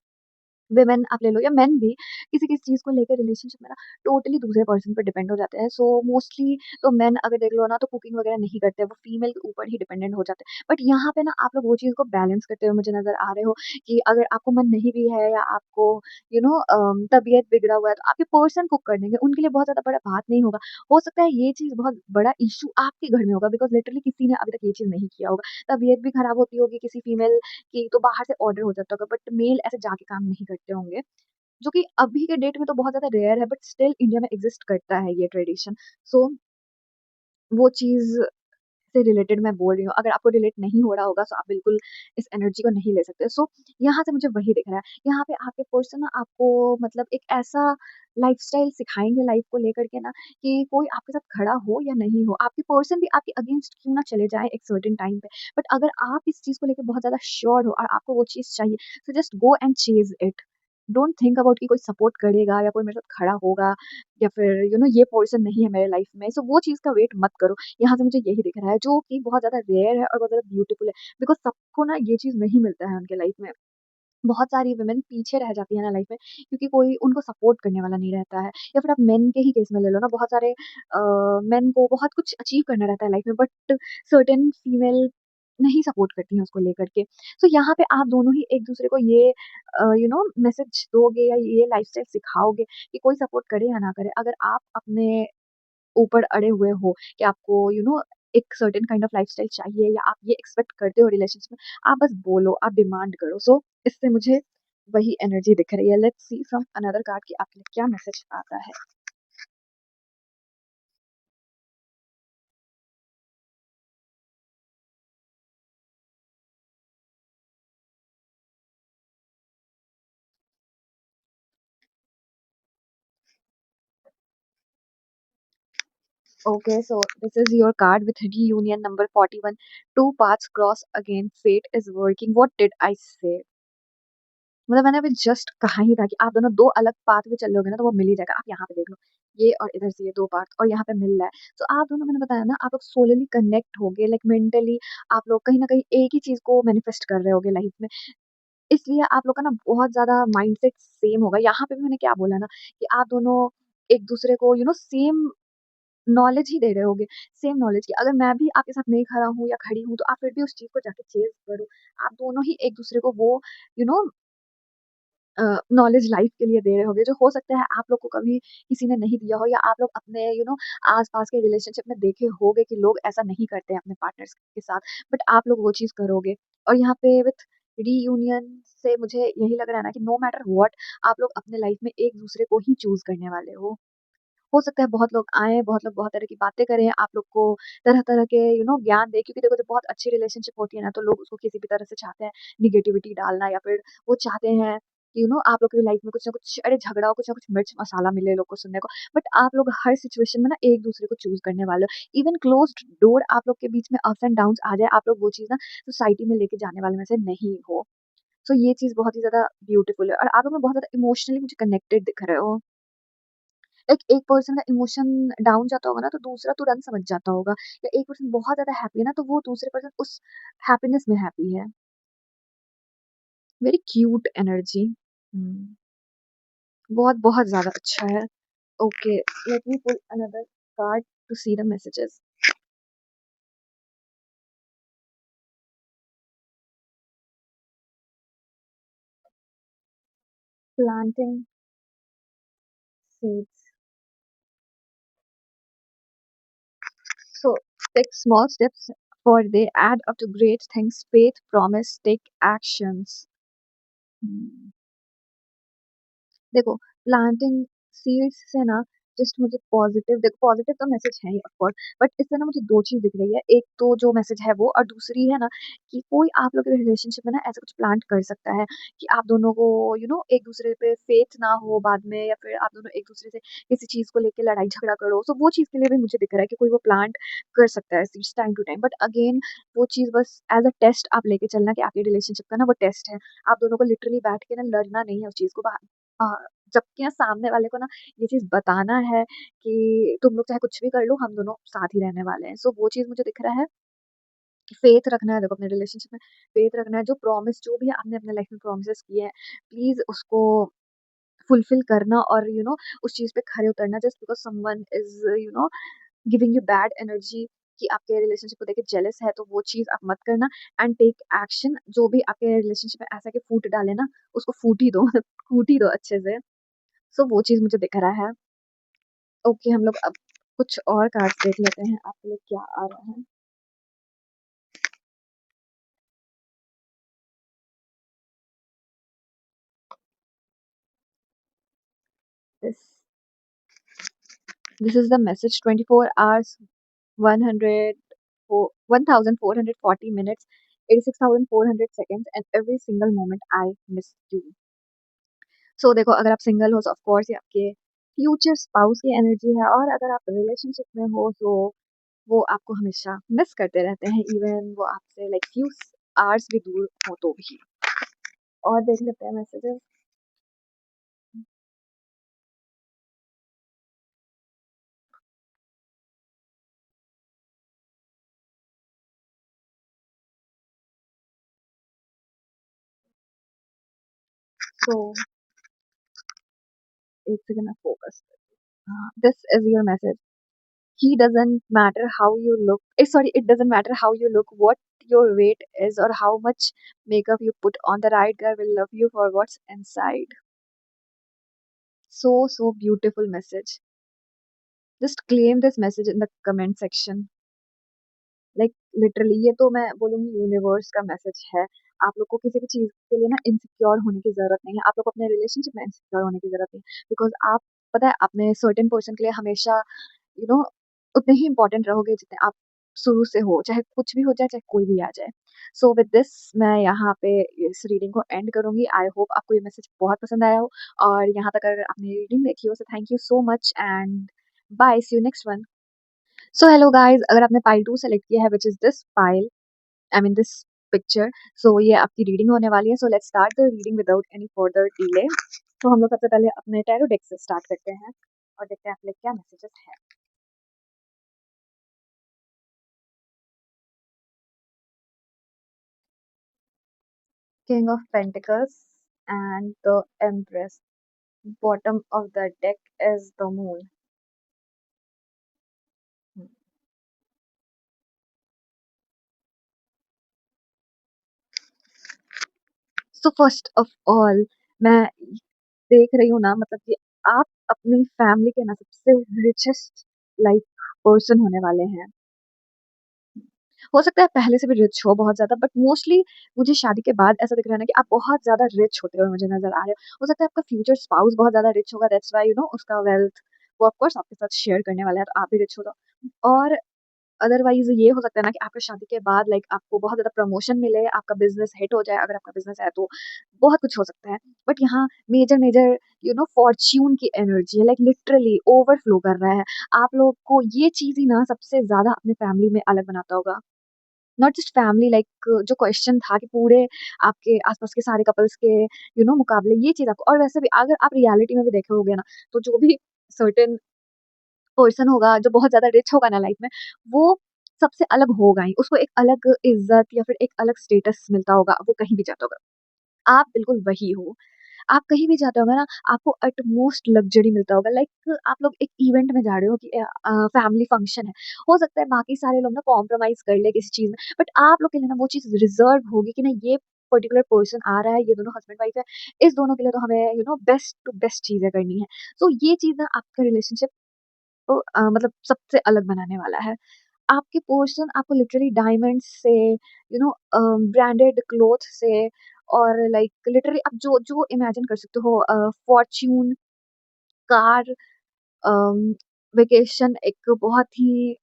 वुमेन आप ले लो या मेन भी किसी-किसी चीज़ को लेके रिलेशनशिप में ना टोटली दूसरे पर्सन पे डिपेंड हो जाते हैं। सो मोस्टली तो मेन अगर देख लो ना तो कुकिंग वगैरह नहीं करते, वो फीमेल के ऊपर ही डिपेंडेंट हो जाते हैं। बट यहाँ पे ना आप लोग वो चीज़ को बैलेंस करते हुए मुझे नज़र आ रहे हो कि अगर आपको मन नहीं भी है या आपको तबीयत बिगड़ा हुआ है तो आपके पर्सन कुक कर देंगे, उनके लिए बहुत ज़्यादा बड़ा बात नहीं होगा। हो सकता है ये चीज़ बहुत बड़ा इश्यू आपके घर में होगा बिकॉज़ लिटरली किसी ने अभी तक ये चीज़ नहीं किया होगा। तबीयत भी खराब होती होगी किसी फीमेल की तो बाहर से ऑर्डर हो जाता होगा बट मेल ऐसे जाके काम नहीं करते होंगे। जो कि अभी के डेट में तो बहुत ज़्यादा रेयर है बट स्टिल इंडिया में एक्सिस्ट करता है ये ट्रेडिशन। सो वो चीज़ से रिलेटेड मैं बोल रही हूँ। अगर आपको रिलेट नहीं हो रहा होगा सो आप बिल्कुल इस एनर्जी को नहीं ले सकते। सो यहाँ से मुझे वही दिख रहा है। यहाँ पे आपके पर्सन ना आपको मतलब एक ऐसा लाइफ़स्टाइल सिखाएँगे लाइफ़ को लेकर के ना कि कोई आपके साथ खड़ा हो या नहीं हो, आपके पर्सन भी आपके अगेंस्ट क्यों ना चले जाएँ एक सर्टेन टाइम पे। बट अगर आप इस चीज़ को लेके बहुत ज़्यादा श्योर हो और आपको वो चीज़ चाहिए, so just go and Chase it. Don't think about कि कोई सपोर्ट करेगा या कोई मेरे साथ खड़ा होगा या फिर ये पर्सन नहीं है मेरे लाइफ़ में। सो वो चीज़ का वेट मत करो। यहाँ से मुझे यही दिख रहा है जो कि बहुत ज़्यादा रेयर है और बहुत ज़्यादा ब्यूटीफुल है बिकॉज़ सबको ना ये चीज़ नहीं मिलता है उनके लाइफ़ में। बहुत सारी वुमेन पीछे रह जाती है ना लाइफ़ में क्योंकि कोई उनको सपोर्ट करने वाला नहीं रहता है या फिर आप मेन के ही केस में ले लो ना बहुत सारे मेन को बहुत कुछ अचीव करना रहता है लाइफ़ में बट सर्टेन फीमेल नहीं सपोर्ट करती हैं उसको लेकर के। सो यहाँ पे आप दोनों ही एक-दूसरे को ये मैसेज दोगे या ये लाइफ़स्टाइल सिखाओगे कि कोई सपोर्ट करे या ना करे, अगर आप अपने ऊपर अड़े हुए हो कि आपको एक सर्टेन काइंड ऑफ लाइफ़स्टाइल चाहिए या आप ये एक्सपेक्ट करते हो रिलेशनशिप में, आप बस बोलो, आप डिमांड करो। सो इससे मुझे वही एनर्जी दिख रही है। Let's see from another card कि आपके लिए क्या मैसेज आता है। Okay, so this is your card with reunion number 41. Two paths cross again. Fate is working. What did I say? मतलब मैंने अभी जस्ट कहा ही था कि आप दोनों 2 अलग पाथ पे चल लोगे ना तो वो मिल ही जाएगा। आप यहाँ पे देख लो, ये और इधर से ये 2 पाथ और यहाँ पे मिल रहा है। तो आप दोनों मैंने बताया ना आप लोग सोलली कनेक्ट होगे लाइक मेंटली आप लोग कहीं न कहीं एक ही चीज़ को मैनिफेस्ट कर रहे होगे लाइफ में। इसलिए आप लोग का ना बहुत ज़्यादा माइंडसेट सेम होगा। यहाँ पे भी मैंने क्या बोला ना कि आप दोनों एक-दूसरे को सेम नॉलेज ही दे रहे होगे, सेम नॉलेज की अगर मैं भी आपके साथ नहीं खड़ा हूँ या खड़ी हूँ, तो आप फिर भी उस चीज़ को जाके चेज़ करो। आप दोनों ही एक-दूसरे को वो यू नो नॉलेज लाइफ के लिए दे रहे होगे, जो हो सकता है आप लोग को कभी किसी ने नहीं दिया हो या आप लोग अपने आस-पास के रिलेशनशिप में देखे होंगे कि लोग ऐसा नहीं करते हैं अपने पार्टनर्स के साथ, बट आप लोग वो चीज़ करोगे। और यहाँ पे विथ रीयूनियन से मुझे यही लग रहा है ना कि नो मैटर व्हाट आप लोग अपने लाइफ में एक-दूसरे को ही चूज़ करने वाले हो। हो सकता है बहुत लोग आएँ, बहुत लोग बहुत तरह की बातें करें, आप लोग को तरह-तरह के ज्ञान दें क्योंकि देखो जब बहुत अच्छी रिलेशनशिप होती है ना, तो लोग उसको किसी भी तरह से चाहते हैं नेगेटिविटी डालना या फिर वो चाहते हैं कि आप लोग की लाइफ में कुछ ना कुछ अरे झगड़ा हो, कुछ ना कुछ मिर्च मसाला मिले लोग को सुनने को। बट आप लोग हर सिचुएशन में ना एक-दूसरे को चूज़ करने वाले हो। इवन क्लोज़्ड डोर आप लोग के बीच में अप्स एंड डाउन्स आ जाए, आप लोग वो चीज़ ना सोसाइटी में लेके जाने वाले में से नहीं हो। सो ये चीज़ बहुत ही ज़्यादा ब्यूटीफुल है और आप लोग ना बहुत ज़्यादा इमोशनली मुझे कनेक्टेड दिख रहे हो। एक पर्सन का इमोशन डाउन जाता होगा ना, तो दूसरा तुरंत समझ जाता होगा या एक पर्सन बहुत ज़्यादा हैप्पी है ना, तो वो दूसरे पर्सन उस हैप्पीनेस में हैप्पी है। Very cute energy. हुँ, बहुत-बहुत ज़्यादा अच्छा है। Okay, let me pull another card to see the messages. Planting seeds. So take small steps, for they add up to great things. Faith, promise, take actions. Hmm. देखो, planting seeds से ना just मुझे positive, देखो positive तो message है ही of course, but इससे ना मुझे 2 चीज़ दिख रही है। एक तो जो मैसेज है वो, और दूसरी है ना कि कोई आप लोग के रिलेशनशिप में ना ऐसा कुछ प्लांट कर सकता है कि आप दोनों को एक-दूसरे पे फेथ ना हो बाद में, या फिर आप दोनों एक-दूसरे से किसी चीज़ को लेके लड़ाई झगड़ा करो। सो वो चीज़ के लिए भी मुझे दिख रहा है कि कोई वो प्लांट कर सकता है seeds time to time. But again वो चीज़ बस एज़ अ टेस्ट आप लेके चलना कि आपके रिलेशनशिप का ना वो टेस्ट है। आप दोनों को लिटरली बैठ के ना लड़ना नहीं है उस चीज़ को अ, जबकि ना सामने वाले को ना ये चीज़ बताना है कि तुम लोग चाहे कुछ भी कर लो, हम दोनों साथ ही रहने वाले हैं। सो वो चीज़ मुझे दिख रहा है। फेथ रखना है, देखो अपने रिलेशनशिप में फेथ रखना है। जो प्रॉमिस जो भी आपने अपने लाइफ में प्रॉमिसेस किए हैं, प्लीज़ उसको फुलफिल करना, और उस चीज़ पे खरे उतरना। Just because someone is giving you bad energy कि आपके रिलेशनशिप को देख के जेलस है, तो वो चीज़ आप मत करना। And take action. जो भी आपके रिलेशनशिप में ऐसा कि फूट डाले ना, उसको फूट ही दो कूट ही दो अच्छे से। सो वो चीज़ मुझे दिख रहा है। ओके, हम लोग अब कुछ और कार्ड्स देख लेते हैं, आपके लिए क्या आ रहा है। This this is the message. 24 hours, 100 फो 1440 minutes, 86,400 seconds, and every single moment I miss you. So देखो, अगर आप सिंगल हो, सो ऑफ कोर्स ये आपके फ्यूचर स्पाउस की एनर्जी है, और अगर आप रिलेशनशिप में हो, तो वो आपको हमेशा मिस करते रहते हैं, इवन वो आपसे लाइक फ्यू आवर्स भी दूर हो तो भी। और देख लेते हैं मैसेजेस। सो एक सेकंड में focus. This is your message. He doesn't matter how you look. Sorry, it doesn't matter how you look, what your weight is, or how much makeup you put on. The right guy will love you for what's inside. So beautiful message. Just claim this message in the comment section. Like literally ये तो मैं बोलूँगी universe का message है। आप लोग को किसी भी चीज़ के लिए ना इनसिक्योर होने की ज़रूरत नहीं है। आप लोग को अपने रिलेशनशिप में इनसिक्योर होने की ज़रूरत नहीं है। बिकॉज़ आप पता है अपने सर्टेन पर्सन के लिए हमेशा यू नो उतने ही इम्पोर्टेंट रहोगे जितने आप शुरू से हो, चाहे कुछ भी हो जाए, चाहे कोई भी आ जाए। सो विद दिस मैं यहाँ पे इस रीडिंग को एंड करूँगी। आई होप आपको ये मैसेज बहुत पसंद आया हो, और यहाँ तक अगर आपने रीडिंग देखी हो, so thank you so much, and bye, see you next one. So hello guys, अगर आपने पाइल 2 सेलेक्ट किया है, which is this pile, I mean this picture, so ये आपकी रीडिंग होने वाली है। So let's start the reading without any further delay. तो हम लोग सबसे पहले अपने टैरो डेक से स्टार्ट करते हैं और देखते हैं आपके लिए क्या मैसेजेस है। King of pentacles and the empress. Bottom of the deck is the moon. So first of all, मैं देख रही हूँ ना, मतलब कि आप अपनी फैमिली के ना सबसे रिचेस्ट लाइक पर्सन होने वाले हैं। हो सकता है पहले से भी रिच हो बहुत ज़्यादा, बट मोस्टली मुझे शादी के बाद ऐसा दिख रहा है ना कि आप बहुत ज़्यादा रिच होते हुए मुझे नज़र आ रहे हो। हो सकता है आपका फ्यूचर स्पाउस बहुत ज़्यादा रिच होगा, दैट्स व्हाई उसका वेल्थ वो ऑफ कोर्स आपके साथ शेयर करने वाला है, तो आप भी रिच हो तो। और अदरवाइज़ ये हो सकता है ना कि आपके शादी के बाद लाइक आपको बहुत ज़्यादा प्रमोशन मिले, आपका बिज़नेस हिट हो जाए, अगर आपका बिज़नेस है तो बहुत कुछ हो सकता है। बट यहाँ मेजर मेजर फॉर्च्यून की एनर्जी है, लाइक लिटरली ओवरफ्लो कर रहा है। आप लोग को ये चीज़ ही ना सबसे ज़्यादा अपने फैमिली में अलग बनाता होगा। नॉट जस्ट फैमिली, लाइक जो क्वेश्चन था कि पूरे आपके आसपास के सारे कपल्स के मुकाबले ये चीज़ आपको, और वैसे भी अगर आप रियलिटी में भी देखे होगे ना, तो जो भी सर्टेन पर्सन होगा जो बहुत ज़्यादा रिच होगा ना लाइफ में, वो सबसे अलग होगा ही। उसको एक अलग इज़्ज़त या फिर एक अलग स्टेटस मिलता होगा, वो कहीं भी जाता होगा। आप बिल्कुल वही हो। आप कहीं भी जाते होंगे ना, आपको अटमोस्ट लग्ज़री मिलता होगा। लाइक आप लोग एक इवेंट में जा रहे हो कि फैमिली फंक्शन है। हो सकता है बाकी सारे लोग ना कॉम्प्रोमाइज़ कर ले किसी चीज़ में, बट आप लोग के लिए ना वो चीज़ रिज़र्व होगी कि नहीं, ये पर्टिकुलर पर्सन आ रहा है, ये दोनों हस्बैंड वाइफ है, इस दोनों के लिए तो हमें बेस्ट टू बेस्ट चीज़ें करनी है। सो ये चीज़ ना आपका रिलेशनशिप को मतलब सबसे अलग बनाने वाला है। आपके पर्सन आपको लिटरली डायमंड्स से, ब्रांडेड क्लॉथ से, और लाइक लिटरली आप जो जो इमेजिन कर सकते हो, फॉर्च्यून, कार, अम, वेकेशन, एक बहुत ही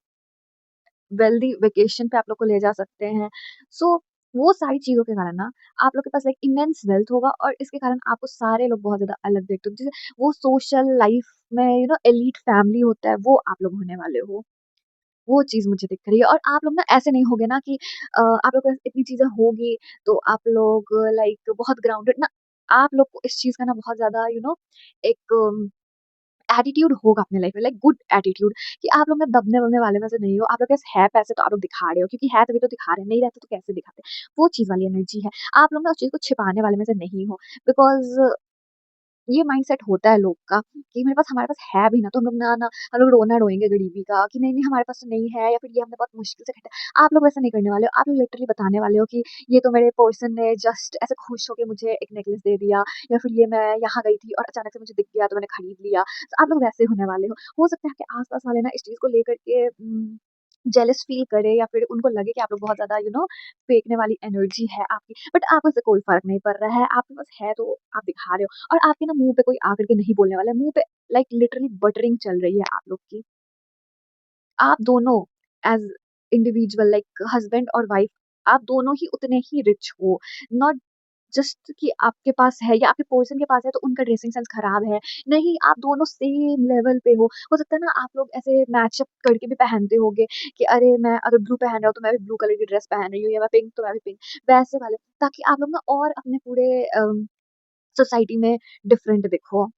वेल्दी वेकेशन पे आप लोग को ले जा सकते हैं। सो वो सारी चीज़ों के कारण ना आप लोग के पास लाइक इमेंस वेल्थ होगा, और इसके कारण आपको सारे लोग बहुत ज़्यादा अलग देखते हो। जैसे वो सोशल लाइफ में एलीट फैमिली होता है, वो आप लोग होने वाले हो। वो चीज़ मुझे दिख रही है, और आप लोग ना ऐसे नहीं होगे ना कि आप लोग के पास इतनी चीज़ें होगी तो आप लोग लाइक बहुत ग्राउंडेड ना, आप लोग को इस चीज़ का ना बहुत ज़्यादा एक एटीट्यूड होगा अपने लाइफ में, लाइक गुड एटीट्यूड, कि आप लोग ना दबने-वबने वाले में से नहीं हो। आप लोग के पास है पैसे तो आप लोग दिखा रहे हो, क्योंकि है तभी तो दिखा रहे हैं, नहीं रहते तो कैसे दिखाते। वो चीज़ वाली एनर्जी है। आप लोग ना उस चीज़ को छिपाने वाले में से नहीं हो, बिकॉज़ ये माइंडसेट होता है लोग का कि हमारे पास है भी ना, तो हम लोग रोना रोएँगे गरीबी का कि नहीं-नहीं हमारे पास तो नहीं है, या फिर ये हमने बहुत मुश्किल से खरीदा है। आप लोग वैसा नहीं करने वाले हो। आप लोग लिटरली बताने वाले हो कि ये तो मेरे पर्सन ने जस्ट ऐसे खुश होके मुझे एक नेकलेस दे दिया, या फिर ये मैं यहाँ गई थी और अचानक से मुझे दिख गया तो मैंने खरीद लिया। तो आप लोग वैसे होने वाले हो। हो सकता है आपके आस-पास वाले ना इस चीज़ को लेकर के जेलस फील करें, या फिर उनको लगे कि आप लोग बहुत ज़्यादा फेंकने वाली एनर्जी है आपकी। बट आपको इससे कोई फ़र्क नहीं पड़ रहा है। आपके पास है तो आप दिखा रहे हो, और आपके ना मुँह पे कोई आकर के नहीं बोलने वाला है। मुँह पे लाइक लिटरली बटरिंग चल रही है आप लोग की। आप दोनों एज़ इंडिविजुअल लाइक हस्बैंड और वाइफ, आप दोनों ही उतने ही रिच हो। नॉट जस्ट कि आपके पास है या आपके पर्सन के पास है तो उनका ड्रेसिंग सेंस खराब है। नहीं, आप दोनों सेम लेवल पे हो। हो सकता है ना आप लोग ऐसे मैच-अप करके भी पहनते होंगे कि अरे मैं अगर ब्लू पहन रहा हूँ तो मैं भी ब्लू कलर की ड्रेस पहन रही हूँ, या मैं पिंक तो मैं भी पिंक, वैसे वाले, ताकि आप लोग ना और अपने पूरे सोसाइटी में डिफरेंट दिखो।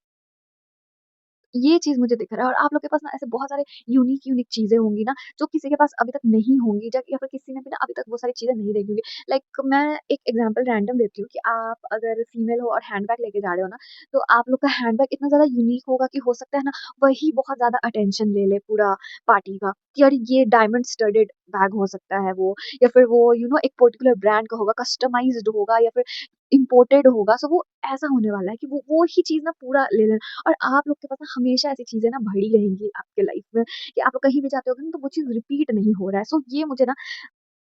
ये चीज़ मुझे दिख रहा है, और आप लोग के पास ना ऐसे बहुत सारे यूनिक चीज़ें होंगी ना, जो किसी के पास अभी तक नहीं होंगी, ज या फिर किसी ने भी ना अभी तक वो सारी चीज़ें नहीं देखी होंगी। लाइक मैं एक एग्ज़ाम्पल रैंडम देती हूँ कि आप अगर फीमेल हो और हैंडबैग लेके जा रहे हो ना, तो आप लोग का हैंडबैग इतना ज़्यादा यूनिक होगा कि हो सकता है ना, वही बहुत ज़्यादा अटेंशन ले ले पूरा पार्टी का, कि अरे ये डायमंड स्टडेड बैग हो सकता है वो, या फिर वो एक पर्टिकुलर ब्रांड का होगा, कस्टमाइज़्ड होगा, या फिर इम्पोर्टेड होगा। सो वो ऐसा होने वाला है कि वो ही चीज़ ना पूरा ले लें, और आप लोग के पास ना हमेशा ऐसी चीज़ें ना भरी रहेंगी आपके लाइफ में, कि आप लोग कहीं भी जाते होगे ना तो वो चीज़ रिपीट नहीं हो रहा है। सो ये मुझे ना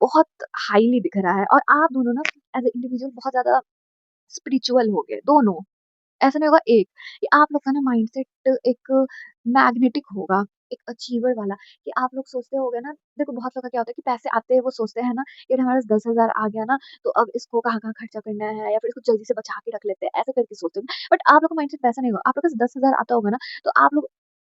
बहुत हाईली दिख रहा है, और आप दोनों ना एज़ अ इंडिविजुअल बहुत ज़्यादा स्पिरिचुअल हो गए दोनों। ऐसा नहीं होगा एक, कि आप लोग का ना माइंडसेट एक मैग्नेटिक होगा, एक अचीवर वाला, कि आप लोग सोचते होगे ना, देखो बहुत लोग का क्या होता है कि पैसे आते हैं वो सोचते हैं ना, यार हमारे पास 10,000 आ गया ना, तो अब इसको कहाँ-कहाँ खर्चा करना है, या फिर इसको जल्दी से बचा के रख लेते हैं, ऐसा करके सोचते हैं। बट आप लोग का माइंडसेट वैसा नहीं होगा। आप लोग के पास 10,000 आता होगा ना, तो आप लोग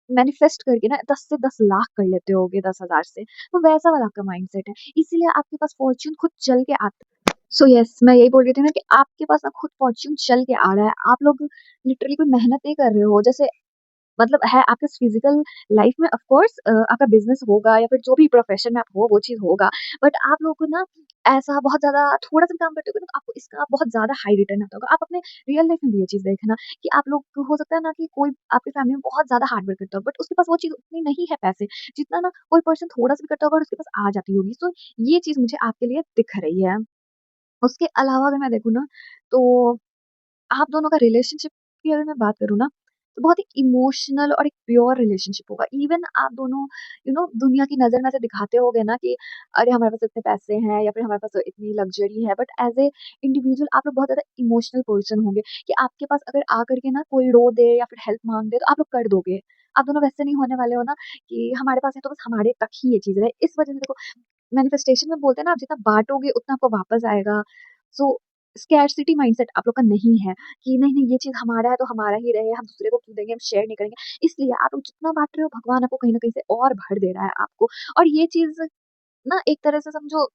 मैनिफेस्ट करके ना 10 से 10 लाख कर लेते होगे 10,000 से। तो वैसा वाला आपका माइंडसेट है। इसीलिए आपके पास फॉर्च्यून खुद चल के आता है। सो येस, मैं यही बोल रही थी ना कि आपके पास ना खुद फॉर्च्यून चल के आ रहा है। आप लोग लिटरली कोई मेहनत नहीं कर रहे हो। जैसे मतलब है आपके फिजिकल लाइफ में ऑफ कोर्स आपका बिज़नेस होगा, या फिर जो भी प्रोफ़ेशन में आप हो वो चीज़ होगा। बट आप लोगों को ना ऐसा बहुत ज़्यादा थोड़ा-सा भी काम करते होगे ना, तो आपको इसका बहुत ज़्यादा हाई रिटर्न आता होगा। आप अपने रियल लाइफ में भी ये चीज़ देखना, कि आप लोग को हो सकता है ना कि कोई आपकी फैमिली में बहुत ज़्यादा हार्ड वर्क करता हो, बट उसके पास वो चीज़ उतनी नहीं है पैसे, जितना ना कोई पर्सन थोड़ा-सा भी करता होगा और उसके पास आ जाती होगी। सो ये चीज़ मुझे आपके लिए दिख रही है। उसके अलावा अगर मैं देखूँ ना, तो आप दोनों का रिलेशनशिप की अगर मैं बात करूँ ना, तो बहुत ही इमोशनल और एक प्योर रिलेशनशिप होगा। इवन आप दोनों दुनिया की नज़र में ऐसे दिखाते होगे ना कि अरे हमारे पास इतने पैसे हैं, या फिर हमारे पास तो इतनी लग्ज़री है, बट एज़ ए इंडिविजुअल आप लोग बहुत ज़्यादा इमोशनल पर्सन होंगे, कि आपके पास अगर आकर के ना कोई रो दे या फिर हेल्प माँग दे तो आप लोग कर दोगे। आप दोनों वैसे नहीं होने वाले हो ना कि हमारे पास है तो बस हमारे तक ही ये चीज़ रहे। इस वज़ह से देखो, मैनिफेस्टेशन में बोलते हैं ना, आप जितना बाँटोगे उतना आपको वापस आएगा। सो स्कैरसिटी माइंडसेट आप लोग का नहीं है, कि नहीं-नहीं ये चीज़ हमारा है तो हमारा ही रहे, हम दूसरे को क्यों देंगे, हम शेयर नहीं करेंगे। इसलिए आप लोग जितना बाँट रहे हो, भगवान आपको कहीं न कहीं से और भर दे रहा है आपको। और ये चीज़ ना एक तरह से समझो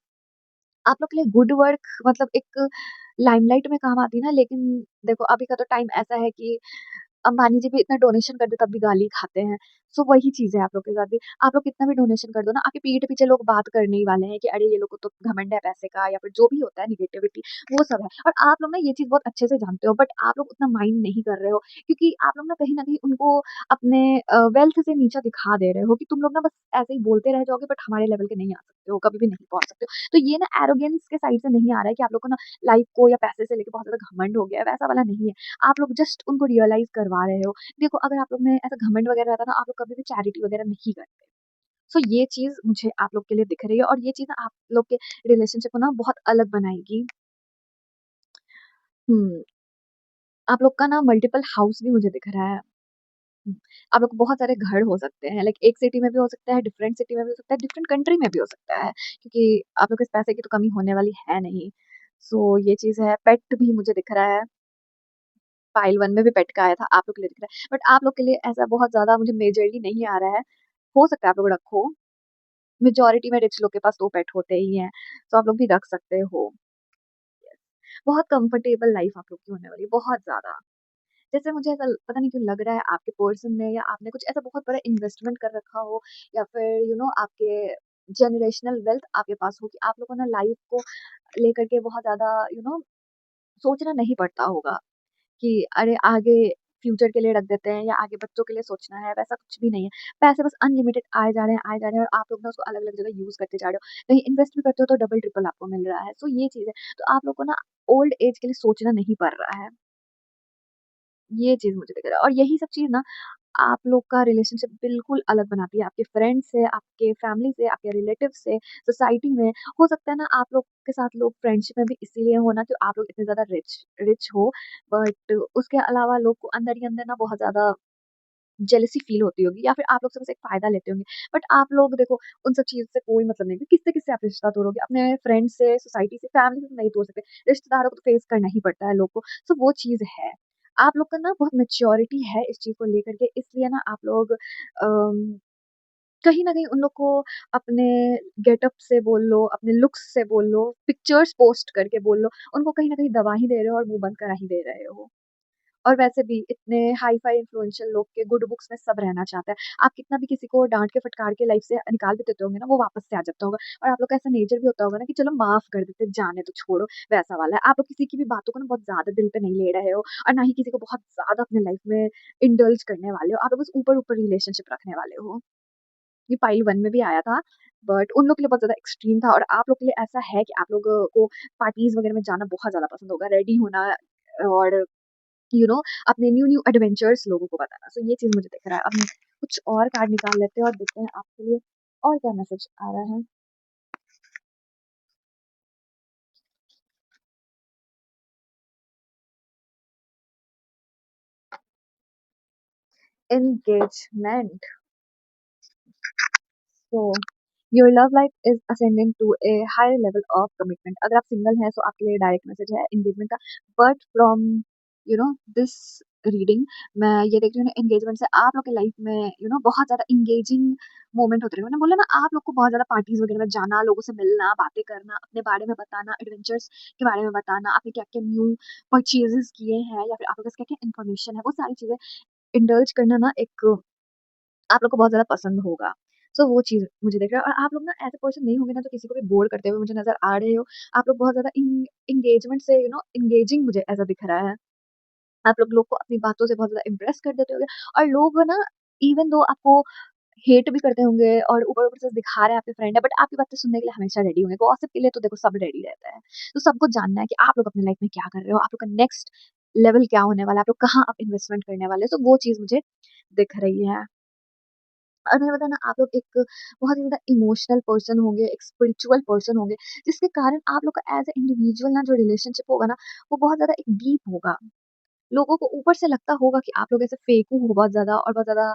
आप लोग के लिए गुड वर्क, मतलब एक लाइमलाइट में काम आती है ना, लेकिन देखो अभी का तो टाइम ऐसा है कि अंबानी जी भी इतना डोनेशन कर दे तब भी गाली खाते हैं। सो वही चीज़ है आप लोग के साथ भी। आप लोग कितना भी डोनेशन कर दो ना, आपके पीठ पीछे लोग बात करने ही वाले हैं कि अरे ये लोग को तो घमंड है पैसे का, या फिर जो भी होता है नेगेटिविटी, वो सब है। और आप लोग ना ये चीज़ बहुत अच्छे से जानते हो, बट आप लोग उतना माइंड नहीं कर रहे हो, क्योंकि आप लोग ना कहीं न कहीं उनको अपने वेल्थ से नीचा दिखा दे रहे हो कि तुम लोग ना बस ऐसे ही बोलते रह जाओगे, बट हमारे लेवल के नहीं आ सकते हो, कभी भी नहीं पहुँच सकते हो। तो ये ना एरोगेंस के साइड से नहीं आ रहा है कि आप लोग को ना लाइफ को या पैसे से लेके बहुत ज़्यादा घमंड हो गया है, वैसा वाला नहीं है। आप लोग जस्ट उनको रियलाइज़ करवा रहे हो। देखो, अगर आप लोग में ऐसा घमंड वगैरह रहता ना, आप लोग कभी भी चैरिटी वगैरह नहीं करते। सो ये चीज़ मुझे आप लोग के लिए दिख रही है, और ये चीज़ ना आप लोग के रिलेशनशिप को ना बहुत अलग बनाएगी। हुँ, आप लोग का ना मल्टीपल हाउस भी मुझे दिख रहा है। हुँ, आप लोग को बहुत सारे घर हो सकते हैं, लाइक एक सिटी में भी हो सकता है, डिफरेंट सिटी में भी हो सकता है, डिफरेंट कंट्री में भी हो सकता है, क्योंकि आप लोग के पास पैसे की तो कमी होने वाली है नहीं। सो ये चीज़ है, पेट भी मुझे दिख रहा है, पाइल 1 में भी पेट का आया था, आप लोग के लिए दिख रहा है। बट आप लोग के लिए ऐसा बहुत ज़्यादा मुझे मेजरली नहीं आ रहा है। हो सकता है आप लोग रखो, मेजॉरिटी में रिच लोग के पास 2 पेट होते ही हैं, तो आप लोग भी रख सकते हो। बहुत कंफर्टेबल लाइफ़ आप लोग की होने वाली है, बहुत ज़्यादा। जैसे मुझे ऐसा पता नहीं क्यों लग रहा है आपके पर्सन ने, या आपने कुछ ऐसा बहुत बड़ा इन्वेस्टमेंट कर रखा हो, या फिर आपके जनरेशनल वेल्थ आपके पास हो, कि आप लोगों ने लाइफ़ को लेकर के बहुत ज़्यादा सोचना नहीं पड़ता होगा कि अरे आगे फ्यूचर के लिए रख देते हैं, या आगे बच्चों के लिए सोचना है, वैसा कुछ भी नहीं है। पैसे बस अनलिमिटेड आए जा रहे हैं, आए जा रहे हैं, और आप लोग ना उसको अलग-अलग जगह यूज़ करते जा रहे हो। कहीं इन्वेस्ट भी करते हो तो डबल ट्रिपल आपको मिल रहा है। सो ये चीज़ है। तो आप लोग को ना ओल्ड एज के लिए सोचना नहीं पड़ रहा है। ये चीज़ मुझे दिख रहा है, और यही सब चीज़ ना आप लोग का रिलेशनशिप बिल्कुल अलग बनाती है, आपके फ्रेंड्स से, आपके फैमिली से, आपके रिलेटिव से, सोसाइटी में। हो सकता है ना आप लोग के साथ लोग फ्रेंडशिप में भी इसीलिए हो ना कि आप लोग इतने ज़्यादा रिच रिच हो, बट उसके अलावा लोग को अंदर ही अंदर ना बहुत ज़्यादा जेलसी फील होती होगी, या फिर आप लोग से बस एक फ़ायदा लेते होंगे। बट आप लोग देखो, उन सब चीज़ से कोई मतलब नहीं है, किससे-किससे आप रिश्ता तोड़ोगे? अपने फ्रेंड्स से, सोसाइटी से, फैमिली से तो नहीं तोड़ सकते, रिश्तेदारों को तो फेस करना ही पड़ता है लोग को। सो वो चीज़ है। आप लोग का ना बहुत मैच्योरिटी है इस चीज़ को लेकर के, इसलिए ना आप लोग कहीं न कहीं उन लोग को अपने गेटअप से बोल लो, अपने लुक्स से बोल लो, पिक्चर्स पोस्ट करके बोल लो, उनको कहीं न कहीं दबा ही दे रहे हो और मुँह बंद करा ही दे रहे हो। और वैसे भी इतने हाई-फाई इन्फ्लुएंशियल लोग के गुड बुक्स में सब रहना चाहता है। आप कितना भी किसी को डाँट के फटकार के लाइफ से निकाल भी देते होंगे ना, वो वापस से आ जाता होगा। और आप लोग का ऐसा नेचर भी होता होगा ना कि चलो माफ़ कर देते, जाने दो, छोड़ो, वैसा वाला है। आप लोग किसी की भी बातों को ना बहुत ज़्यादा दिल पे नहीं ले रहे हो, और ना ही किसी को बहुत ज़्यादा अपने लाइफ में इंडल्ज करने वाले हो। आप लोग बस ऊपर-ऊपर रिलेशनशिप रखने वाले हो। ये पाइल 1 में भी आया था, बट उन लोग के लिए बहुत ज़्यादा एक्सट्रीम था, और आप लोग के लिए ऐसा है कि आप लोगों को पार्टीज़ वगैरह में जाना बहुत ज़्यादा पसंद होगा, रेडी होना, और अपने न्यू-न्यू एडवेंचर्स लोगों को बताना। सो ये चीज़ मुझे दिख रहा है। अब कुछ और कार्ड निकाल लेते हैं और देखते हैं आपके लिए और क्या मैसेज आ रहा है। Engagement. So your love life is ascending to a higher level of commitment. अगर आप सिंगल हैं, सो आपके लिए डायरेक्ट मैसेज है एंगेजमेंट का। बट फ्रॉम दिस रीडिंग, मैं ये देख रही हूँ ना, एंगेजमेंट से आप लोग की लाइफ में बहुत ज़्यादा एंगेजिंग मोमेंट होते रहेंगे। मैंने बोला ना, आप लोग को बहुत ज़्यादा पार्टीज़ वगैरह में जाना, लोगों से मिलना, बातें करना, अपने बारे में बताना, एडवेंचर्स के बारे में बताना, आपने क्या-क्या न्यू परचेज़ेज़ किए हैं, या फिर आपके पास क्या-क्या इन्फॉर्मेशन है, वो सारी चीज़ें इंडल्ज करना ना एक आप लोग को बहुत ज़्यादा पसंद होगा। सो वो चीज़ मुझे दिख रहा है, और आप लोग ना ऐसे पर्सन नहीं होंगे ना जो किसी को भी बोर करते हुए मुझे नज़र आ रहे हो। आप लोग बहुत ज़्यादा एंगेजमेंट से एंगेजिंग मुझे ऐसा दिख रहा है। आप लोग को अपनी बातों से बहुत ज़्यादा इम्प्रेस कर देते होंगे, और लोग ना इवन दो आपको हेट भी करते होंगे, और ऊपर-ऊपर से दिखा रहे हैं आपके फ्रेंड है, बट आपकी बातें सुनने के लिए हमेशा रेडी होंगे। गॉसिप के लिए तो देखो सब रेडी रहता है। तो सबको जानना है कि आप लोग अपनी लाइफ में क्या कर रहे हो, आप लोग का नेक्स्ट लेवल क्या होने वाला है, आप लोग कहाँ अब इन्वेस्टमेंट करने वाले हो। तो वो चीज़ मुझे दिख रही है। और मैंने बताया ना, आप लोग एक बहुत ही ज़्यादा इमोशनल पर्सन होंगे, एक स्पिरिचुअल पर्सन होंगे, जिसके कारण आप लोग का एज़ अ इंडिविजुअल ना जो रिलेशनशिप होगा ना, वो बहुत ज़्यादा एक डीप होगा। लोगों को ऊपर से लगता होगा कि आप लोग ऐसे फेकू हो बहुत ज़्यादा, और बहुत ज़्यादा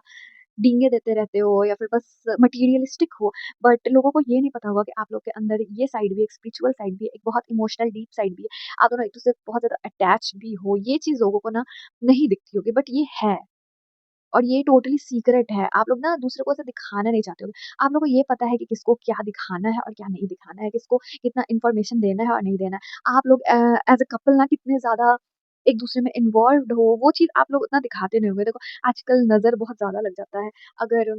डींगे देते रहते हो, या फिर बस मटीरियलिस्टिक हो, बट लोगों को ये नहीं पता होगा कि आप लोग के अंदर ये साइड भी है, एक स्पिरिचुअल साइड भी है, एक बहुत इमोशनल डीप साइड भी है। आप दोनों एक-दूसरे से बहुत ज़्यादा अटैच भी हो, ये चीज़ लोगों को ना नहीं दिखती होगी, बट ये है। और ये टोटली सीक्रेट है। आप लोग ना दूसरे को ऐसे दिखाना नहीं चाहते हो। आप लोगों को ये पता है कि किसको क्या दिखाना है और क्या नहीं दिखाना है, किसको कितना इन्फॉर्मेशन देना है और नहीं देना है। आप लोग एज़ अ कपल ना कितने ज़्यादा एक-दूसरे में इन्वॉल्व्ड हो, वो चीज़ आप लोग उतना दिखाते नहीं होंगे। देखो आजकल नज़र बहुत ज़्यादा लग जाता है। अगर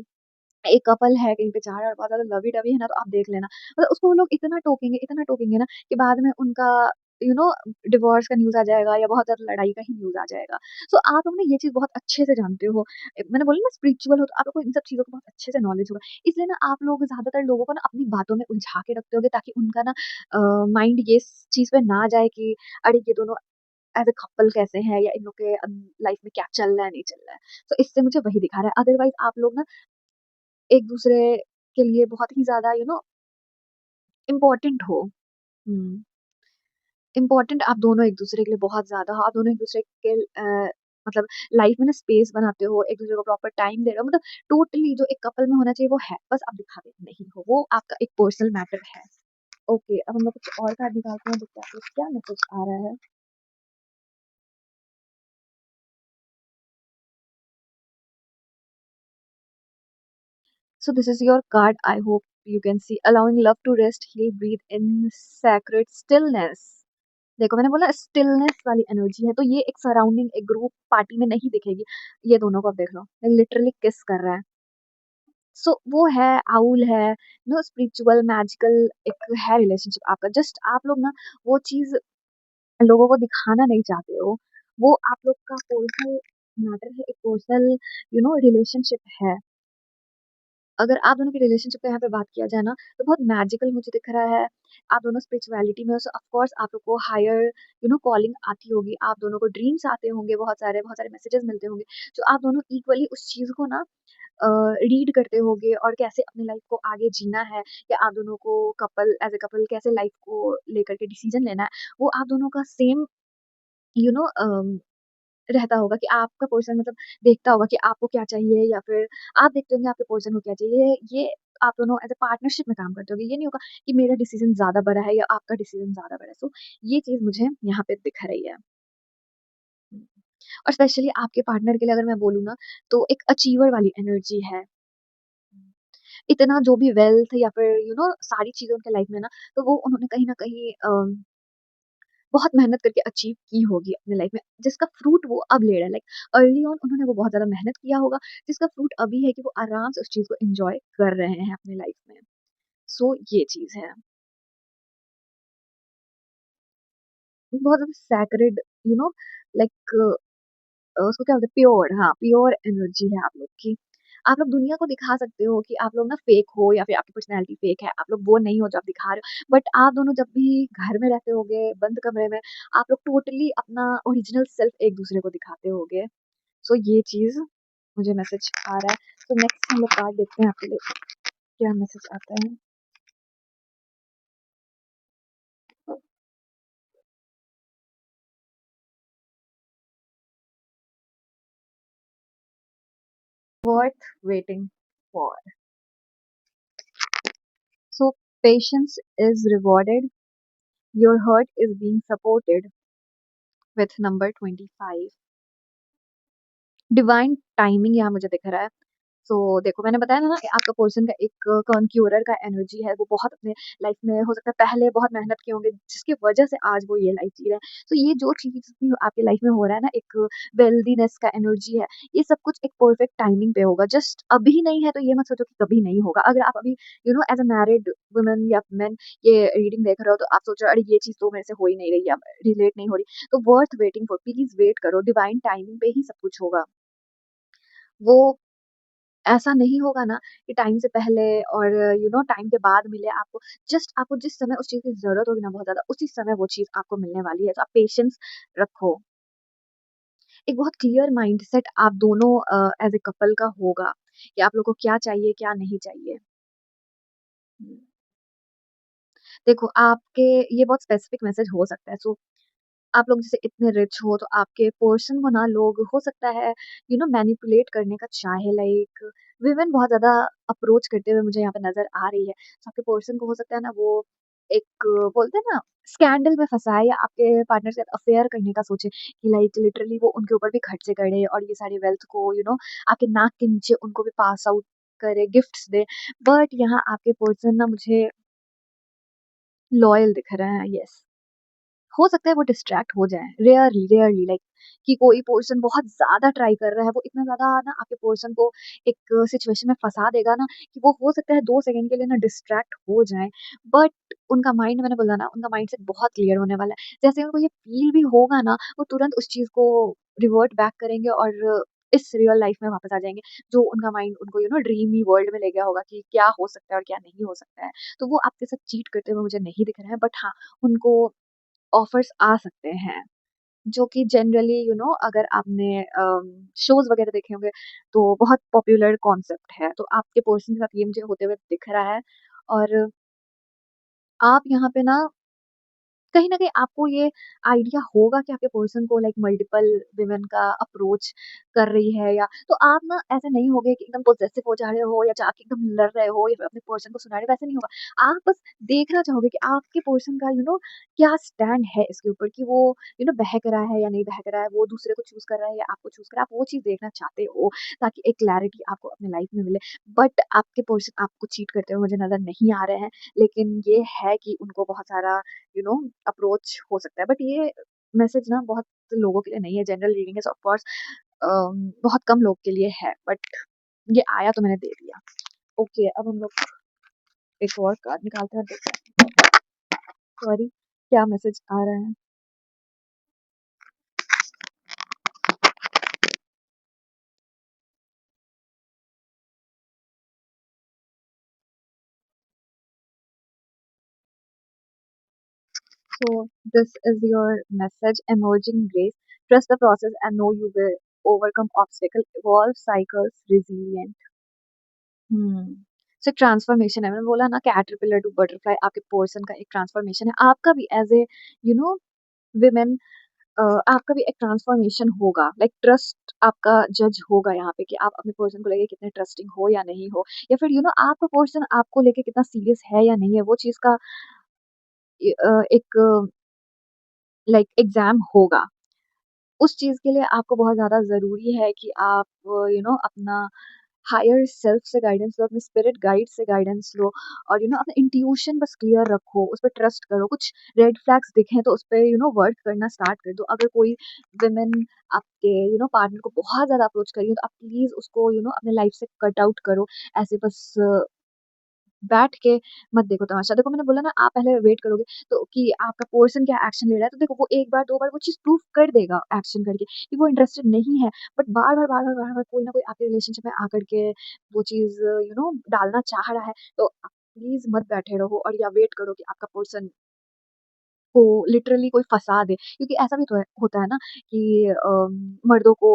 एक कपल है कहीं पे जा रहा है और बहुत ज़्यादा लवी-डवी है ना, तो आप देख लेना। मतलब उसको वो लोग इतना टोकेंगे ना कि बाद में उनका यू नो डिवोर्स का न्यूज़ आ जाएगा या बहुत ज़्यादा लड़ाई का ही न्यूज़ आ जाएगा। सो आप लोग ना ये चीज़ बहुत अच्छे से जानते हो। मैंने बोला ना स्पिरिचुअल हो तो आप लोग को इन सब चीज़ों का बहुत अच्छे से नॉलेज होगा। इसलिए ना आप लोग ज़्यादातर लोगों को ना अपनी बातों में उलझा के रखते होगे ताकि उनका ना माइंड ये स चीज़ पे ना जाए कि अरे ये दोनों एज़ अ कपल कैसे हैं या इन लोग के लाइफ में क्या चल रहा है, नहीं चल रहा है। तो इससे मुझे वही दिखा रहा है। अदरवाइज़ आप लोग ना एक-दूसरे के लिए बहुत ही ज़्यादा इम्पोर्टेंट हो। हुँ। इम्पोर्टेंट आप दोनों एक-दूसरे के लिए बहुत ज़्यादा हो। आप दोनों एक-दूसरे के मतलब लाइफ़ में ना स्पेस बनाते हो, एक-दूसरे को प्रॉपर टाइम दे रहे हो। मतलब टोटली जो एक कपल में होना चाहिए वो है, बस आप दिखावे नहीं हो। वो आपका एक पर्सनल मैटर है। ओके, अब हम लोग कुछ और कार्ड निकालते हैं, देखते हैं क्या मैसेज आ रहा है। So this is your card. I hope you can see allowing love to rest, heal, breathe in sacred stillness. देखो मैंने बोला स्टिलनेस वाली एनर्जी है तो ये एक सराउंडिंग एक ग्रुप पार्टी में नहीं दिखेगी। ये दोनों को आप देख लो लिटरली किस कर रहा है। सो वो है आउल है स्पिरिचुअल मैजिकल एक है रिलेशनशिप आपका जस्ट आप लोग ना वो चीज़ लोगों को दिखाना नहीं चाहते हो। वो आप लोग का पर्सनल मैटर है, एक पर्सनल रिलेशनशिप है। अगर आप दोनों की रिलेशनशिप पे यहाँ पे बात किया जाए ना, तो बहुत मैजिकल मुझे दिख रहा है। आप दोनों स्पिरिचुअलिटी में हो सो ऑफ कोर्स आप लोग को हायर कॉलिंग आती होगी। आप दोनों को ड्रीम्स आते होंगे बहुत सारे मैसेजेस मिलते होंगे, जो आप दोनों इक्वली उस चीज़ को ना रीड करते होंगे और कैसे अपनी लाइफ को आगे जीना है या आप दोनों को कपल एज़ अ कपल कैसे लाइफ को लेकर के डिसीज़न लेना है, वो आप दोनों का सेम यू नो रहता होगा कि आपका पर्सन मतलब देखता होगा कि आपको क्या चाहिए या फिर आप देखते होंगे आपके पर्सन को क्या चाहिए। ये आप दोनों एज़ अ पार्टनरशिप में काम करते होंगे। ये नहीं होगा कि मेरा डिसीज़न ज़्यादा बड़ा है या आपका डिसीज़न ज़्यादा बड़ा है। सो ये चीज़ मुझे यहाँ पे दिख रही है। हुँ। और स्पेशली आपके पार्टनर के लिए अगर मैं बोलूँ ना, तो एक अचीवर वाली एनर्जी है। हुँ। इतना जो भी वेल्थ या फिर सारी चीज़ें उनके लाइफ में ना, तो वो उन्होंने कहीं न कहीं बहुत मेहनत करके अचीव की होगी अपनी लाइफ में, जिसका फ्रूट वो अब ले रहे हैं। लाइक अर्ली ऑन उन्होंने वो बहुत ज़्यादा मेहनत किया होगा, जिसका फ्रूट अभी है कि वो आराम से उस चीज़ को एन्जॉय कर रहे हैं अपनी लाइफ में। सो ये चीज़ है। बहुत ज़्यादा सैक्रेड यू नो लाइक उसको क्या बोलते हैं प्योर हाँ, प्योर एनर्जी है आप लोग की। आप लोग दुनिया को दिखा सकते हो कि आप लोग ना फेक हो या फिर आपकी पर्सनैलिटी फेक है। आप लोग वो नहीं हो जो आप दिखा रहे हो। बट आप दोनों जब भी घर में रहते होगे, बंद कमरे में, आप लोग टोटली अपना ओरिजिनल सेल्फ एक-दूसरे को दिखाते होगे। सो ये चीज़ मुझे मैसेज आ रहा है। तो नेक्स्ट हम लोग कार्ड देखते हैं आपके लिए क्या मैसेज आता है। Worth waiting for. So patience is rewarded, your heart is being supported with number 25। Divine timing यहाँ मुझे दिख रहा है। सो देखो मैंने बताया था ना कि आपका पर्सन का एक कॉन्क्यूरर का एनर्जी है, वो बहुत अपने लाइफ में हो सकता है पहले बहुत मेहनत किए होंगे, जिसकी वजह से आज वो ये लाइफ जी रहे हैं। तो ये जो चीज़ भी आपकी लाइफ में हो रहा है ना, एक वेल्दीनेस का एनर्जी है, ये सब कुछ एक परफेक्ट टाइमिंग पे होगा। जस्ट अभी नहीं है तो ये मत सोचो कि कभी नहीं होगा। अगर आप अभी एज़ अ मैरिड वुमन या मेन ये रीडिंग देख रहे हो, तो आप सोच रहे हो, "अरे! ये चीज़ तो मेरे से हो ही नहीं रही या रिलेट नहीं हो रही।" तो worth waiting for, please wait करो, डिवाइन टाइमिंग पे ही सब कुछ होगा। वो ऐसा नहीं होगा ना कि टाइम से पहले और टाइम के बाद मिले आपको। जस्ट आपको जिस समय उस चीज़ की ज़रूरत होगी ना बहुत ज़्यादा, उसी समय वो चीज़ आपको मिलने वाली है। तो आप पेशेंस रखो। एक बहुत क्लियर माइंडसेट आप दोनों एज़ अ कपल का होगा कि आप लोग को क्या चाहिए, क्या नहीं चाहिए। हुँ। देखो आपके ये बहुत स्पेसिफिक मैसेज हो सकता है। सो आप लोग जैसे इतने रिच हो तो आपके पर्सन को ना लोग हो सकता है मैनिपुलेट करने का चाहे। लाइक विमेन बहुत ज़्यादा अप्रोच करते हुए मुझे यहाँ पे नज़र आ रही है। तो आपके पर्सन को हो सकता है ना वो एक बोलते हैं ना स्कैंडल में फँसाए या आपके पार्टनर के साथ अफेयर करने का सोचे कि लाइक लिटरली वो उनके ऊपर भी खर्चे करे और ये सारी वेल्थ को आपके नाक के नीचे उनको भी पास आउट करे, गिफ्ट्स दे। बट यहाँ आपके पर्सन ना मुझे लॉयल दिख रहे हैं। येस। हो सकता है वो डिस्ट्रैक्ट हो जाएँ, रेयरली रेयरली लाइक कि कोई पर्सन बहुत ज़्यादा ट्राई कर रहा है, वो इतना ज़्यादा ना आपके पर्सन को एक सिचुएशन में फँसा देगा ना कि वो हो सकता है 2 सेकंड के लिए ना डिस्ट्रैक्ट हो जाएँ। बट उनका माइंड मैंने बोला ना, उनका माइंडसेट बहुत क्लियर होने वाला है। जैसे उनको ये फ़ील भी होगा ना, वो तुरंत उस चीज़ को रिवर्ट बैक करेंगे और इस रियल लाइफ़ में वापस आ जाएँगे। जो उनका माइंड उनको ड्रीमी वर्ल्ड में ले गया होगा कि क्या हो सकता है और क्या नहीं हो सकता है। तो वो आपके साथ चीट करते हुए मुझे नहीं दिख रहे हैं, बट हाँ, उनको ऑफ़र्स आ सकते हैं, जो कि जनरली अगर आपने शोज़ वग़ैरह देखे होंगे, तो बहुत पॉपुलर कॉन्सेप्ट है। तो आपके पर्सन के साथ ये मुझे होते हुए दिख रहा है और आप यहाँ पे ना कहीं न कहीं आपको ये आइडिया होगा कि आपके पर्सन को लाइक मल्टीपल वुमेन का अप्रोच कर रही है या तो आप ना ऐसे नहीं होगे कि एकदम पॉसेसिव हो जा रहे हो या जाके एकदम लड़ रहे हो या फिर अपने पर्सन को सुना रहे हो, वैसे नहीं होगा। आप बस देखना चाहोगे कि आपके पर्सन का क्या स्टैंड है इसके ऊपर कि वो बहक रहा है या नहीं बहक रहा है, वो दूसरे को चूज़ कर रहा है या आपको चूज़ कर रहा है, आप वो चीज़ देखना चाहते हो ताकि एक क्लैरिटी आपको अपने लाइफ में मिले। बट आपके पर्सन आपको चीट करते हुए मुझे नज़र नहीं आ रहे हैं, लेकिन ये है कि उनको बहुत सारा अप्रोच हो सकता है। बट ये मैसेज ना बहुत लोगों के लिए नहीं है, जनरल रीडिंग है, ऑफ कोर्स बहुत कम लोग के लिए है, बट ये आया तो मैंने दे दिया। ओके, अब हम लोग एक और कार्ड निकालते हैं और देखते हैं। सॉरी, क्या मैसेज आ रहा है? So this is your message, emerging grace. Trust the process and know you will overcome obstacle, evolve cycles, resilient. Hmm. So transformation है, मैंने बोला ना कैटरपिलर टू बटरफ्लाई, आपके पर्सन का एक ट्रांसफॉर्मेशन है, आपका भी as a you know women, आपका भी एक ट्रांसफॉर्मेशन होगा, लाइक ट्रस्ट आपका जज होगा यहाँ पे कि आप अपने पर्सन को लेके कितने ट्रस्टिंग हो या नहीं हो, या फिर आपका पर्सन आपको लेके कितना सीरियस है या नहीं है, वो चीज़ का एक लाइक एग्जाम होगा। उस चीज़ के लिए आपको बहुत ज़्यादा ज़रूरी है कि आप अपना हायर सेल्फ से गाइडेंस लो, अपने स्पिरिट गाइड से गाइडेंस लो और अपना इंट्यूशन बस क्लियर रखो, उस पे ट्रस्ट करो। कुछ रेड फ्लैग्स दिखें तो उस पे वर्क करना स्टार्ट कर दो। अगर कोई वुमेन आपके पार्टनर को बहुत ज़्यादा अप्रोच करी है, तो आप प्लीज़ उसको अपने लाइफ से कट आउट करो। ऐसे बस बैठ के मत देखो तमाशा। देखो मैंने बोला ना, आप पहले वेट करोगे तो कि आपका पर्सन क्या एक्शन ले रहा है, तो देखो वो 1 बार 2 बार वो चीज़ प्रूव कर देगा एक्शन करके कि वो इंटरेस्टेड नहीं है। बट बार-बार, बार-बार, बार-बार कोई ना कोई आपके रिलेशनशिप में आकर के वो चीज़ डालना चाह रहा है, तो आप प्लीज़ मत बैठे रहो और या वेट करो कि आपका पर्सन को लिटरली कोई फँसा दे। क्योंकि ऐसा भी तो होता है ना कि मर्दों को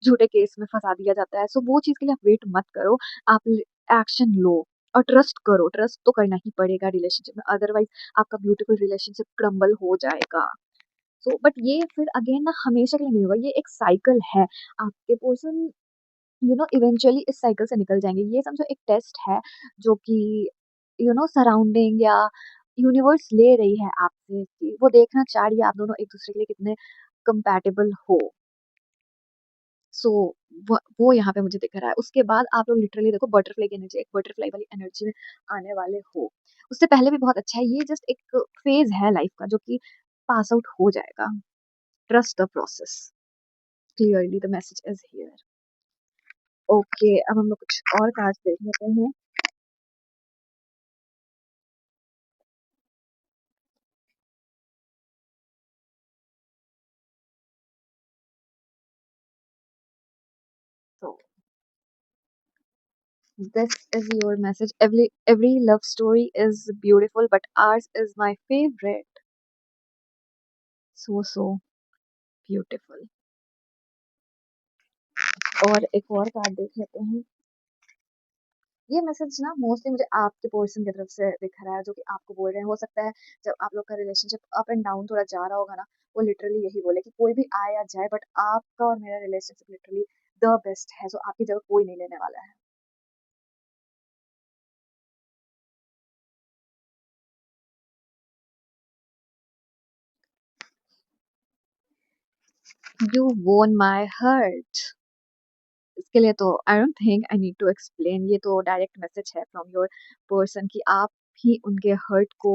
झूठे केस में फँसा दिया जाता है। सो वो चीज़ के लिए आप वेट मत करो, आप ल एक्शन लो और ट्रस्ट करो। ट्रस्ट तो करना ही पड़ेगा रिलेशनशिप में, अदरवाइज़ आपका ब्यूटीफुल रिलेशनशिप क्रम्बल हो जाएगा। सो बट ये फिर अगेन ना हमेशा के लिए नहीं होगा, ये एक साइकिल है। आपके पर्सन इवेंचुअली इस साइकिल से निकल जाएँगे। ये समझो एक टेस्ट है जो कि सराउंडिंग या यूनिवर्स ले रही है आपसे कि वो देखना चाह रही है आप दोनों एक-दूसरे के लिए कितने कंपैटिबल हो। सो वो यहाँ पे मुझे दिख रहा है। उसके बाद आप लोग लिटरली देखो बटरफ्लाई की एनर्जी, एक बटरफ्लाई वाली एनर्जी में आने वाले हो। उससे पहले भी बहुत अच्छा है, ये जस्ट एक फेज़ है लाइफ़ का जो कि पास आउट हो जाएगा। Trust the process, clearly the message is here. Okay, अब हम लोग कुछ और कार्ड्स देख लेते हैं। So this is your message. Every love story is beautiful, but ours is my favorite. So beautiful. और एक और कार्ड देख लेते हैं। ये मैसेज ना मोस्टली मुझे आपके पर्सन की तरफ से दिख रहा है जो कि आपको बोल रहे हैं। हो सकता है जब आप लोग का रिलेशनशिप अप एंड डाउन थोड़ा जा रहा होगा ना, वो लिटरली यही बोले कि कोई भी आए या जाए बट आपका और मेरा रिलेशनशिप लिटरली द बेस्ट है, जो आपकी जगह कोई नहीं लेने वाला है। यू वोन माई हर्ट। इसके लिए तो I don't think I need to explain, ये तो डायरेक्ट मैसेज है फ्रॉम योर पर्सन कि आप ही उनके हर्ट को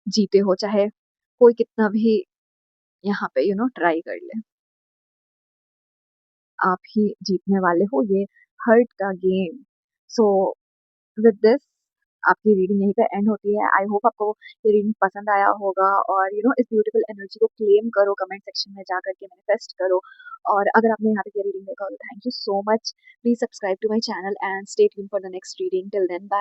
जीते हो, चाहे कोई कितना भी यहाँ पे ट्राई कर ले, आप ही जीतने वाले हो ये हर्ट का गेम। सो विद दिस आपकी रीडिंग यहीं पे एंड होती है। आई होप आपको ये रीडिंग पसंद आया होगा, और इस ब्यूटीफुल एनर्जी को क्लेम करो, कमेंट सेक्शन में जा करके मैनिफेस्ट करो। और अगर आपने यहाँ तक ये रीडिंग देखा हो तो thank you so much. Please subscribe to my channel and stay tuned for the next reading. Till then bye.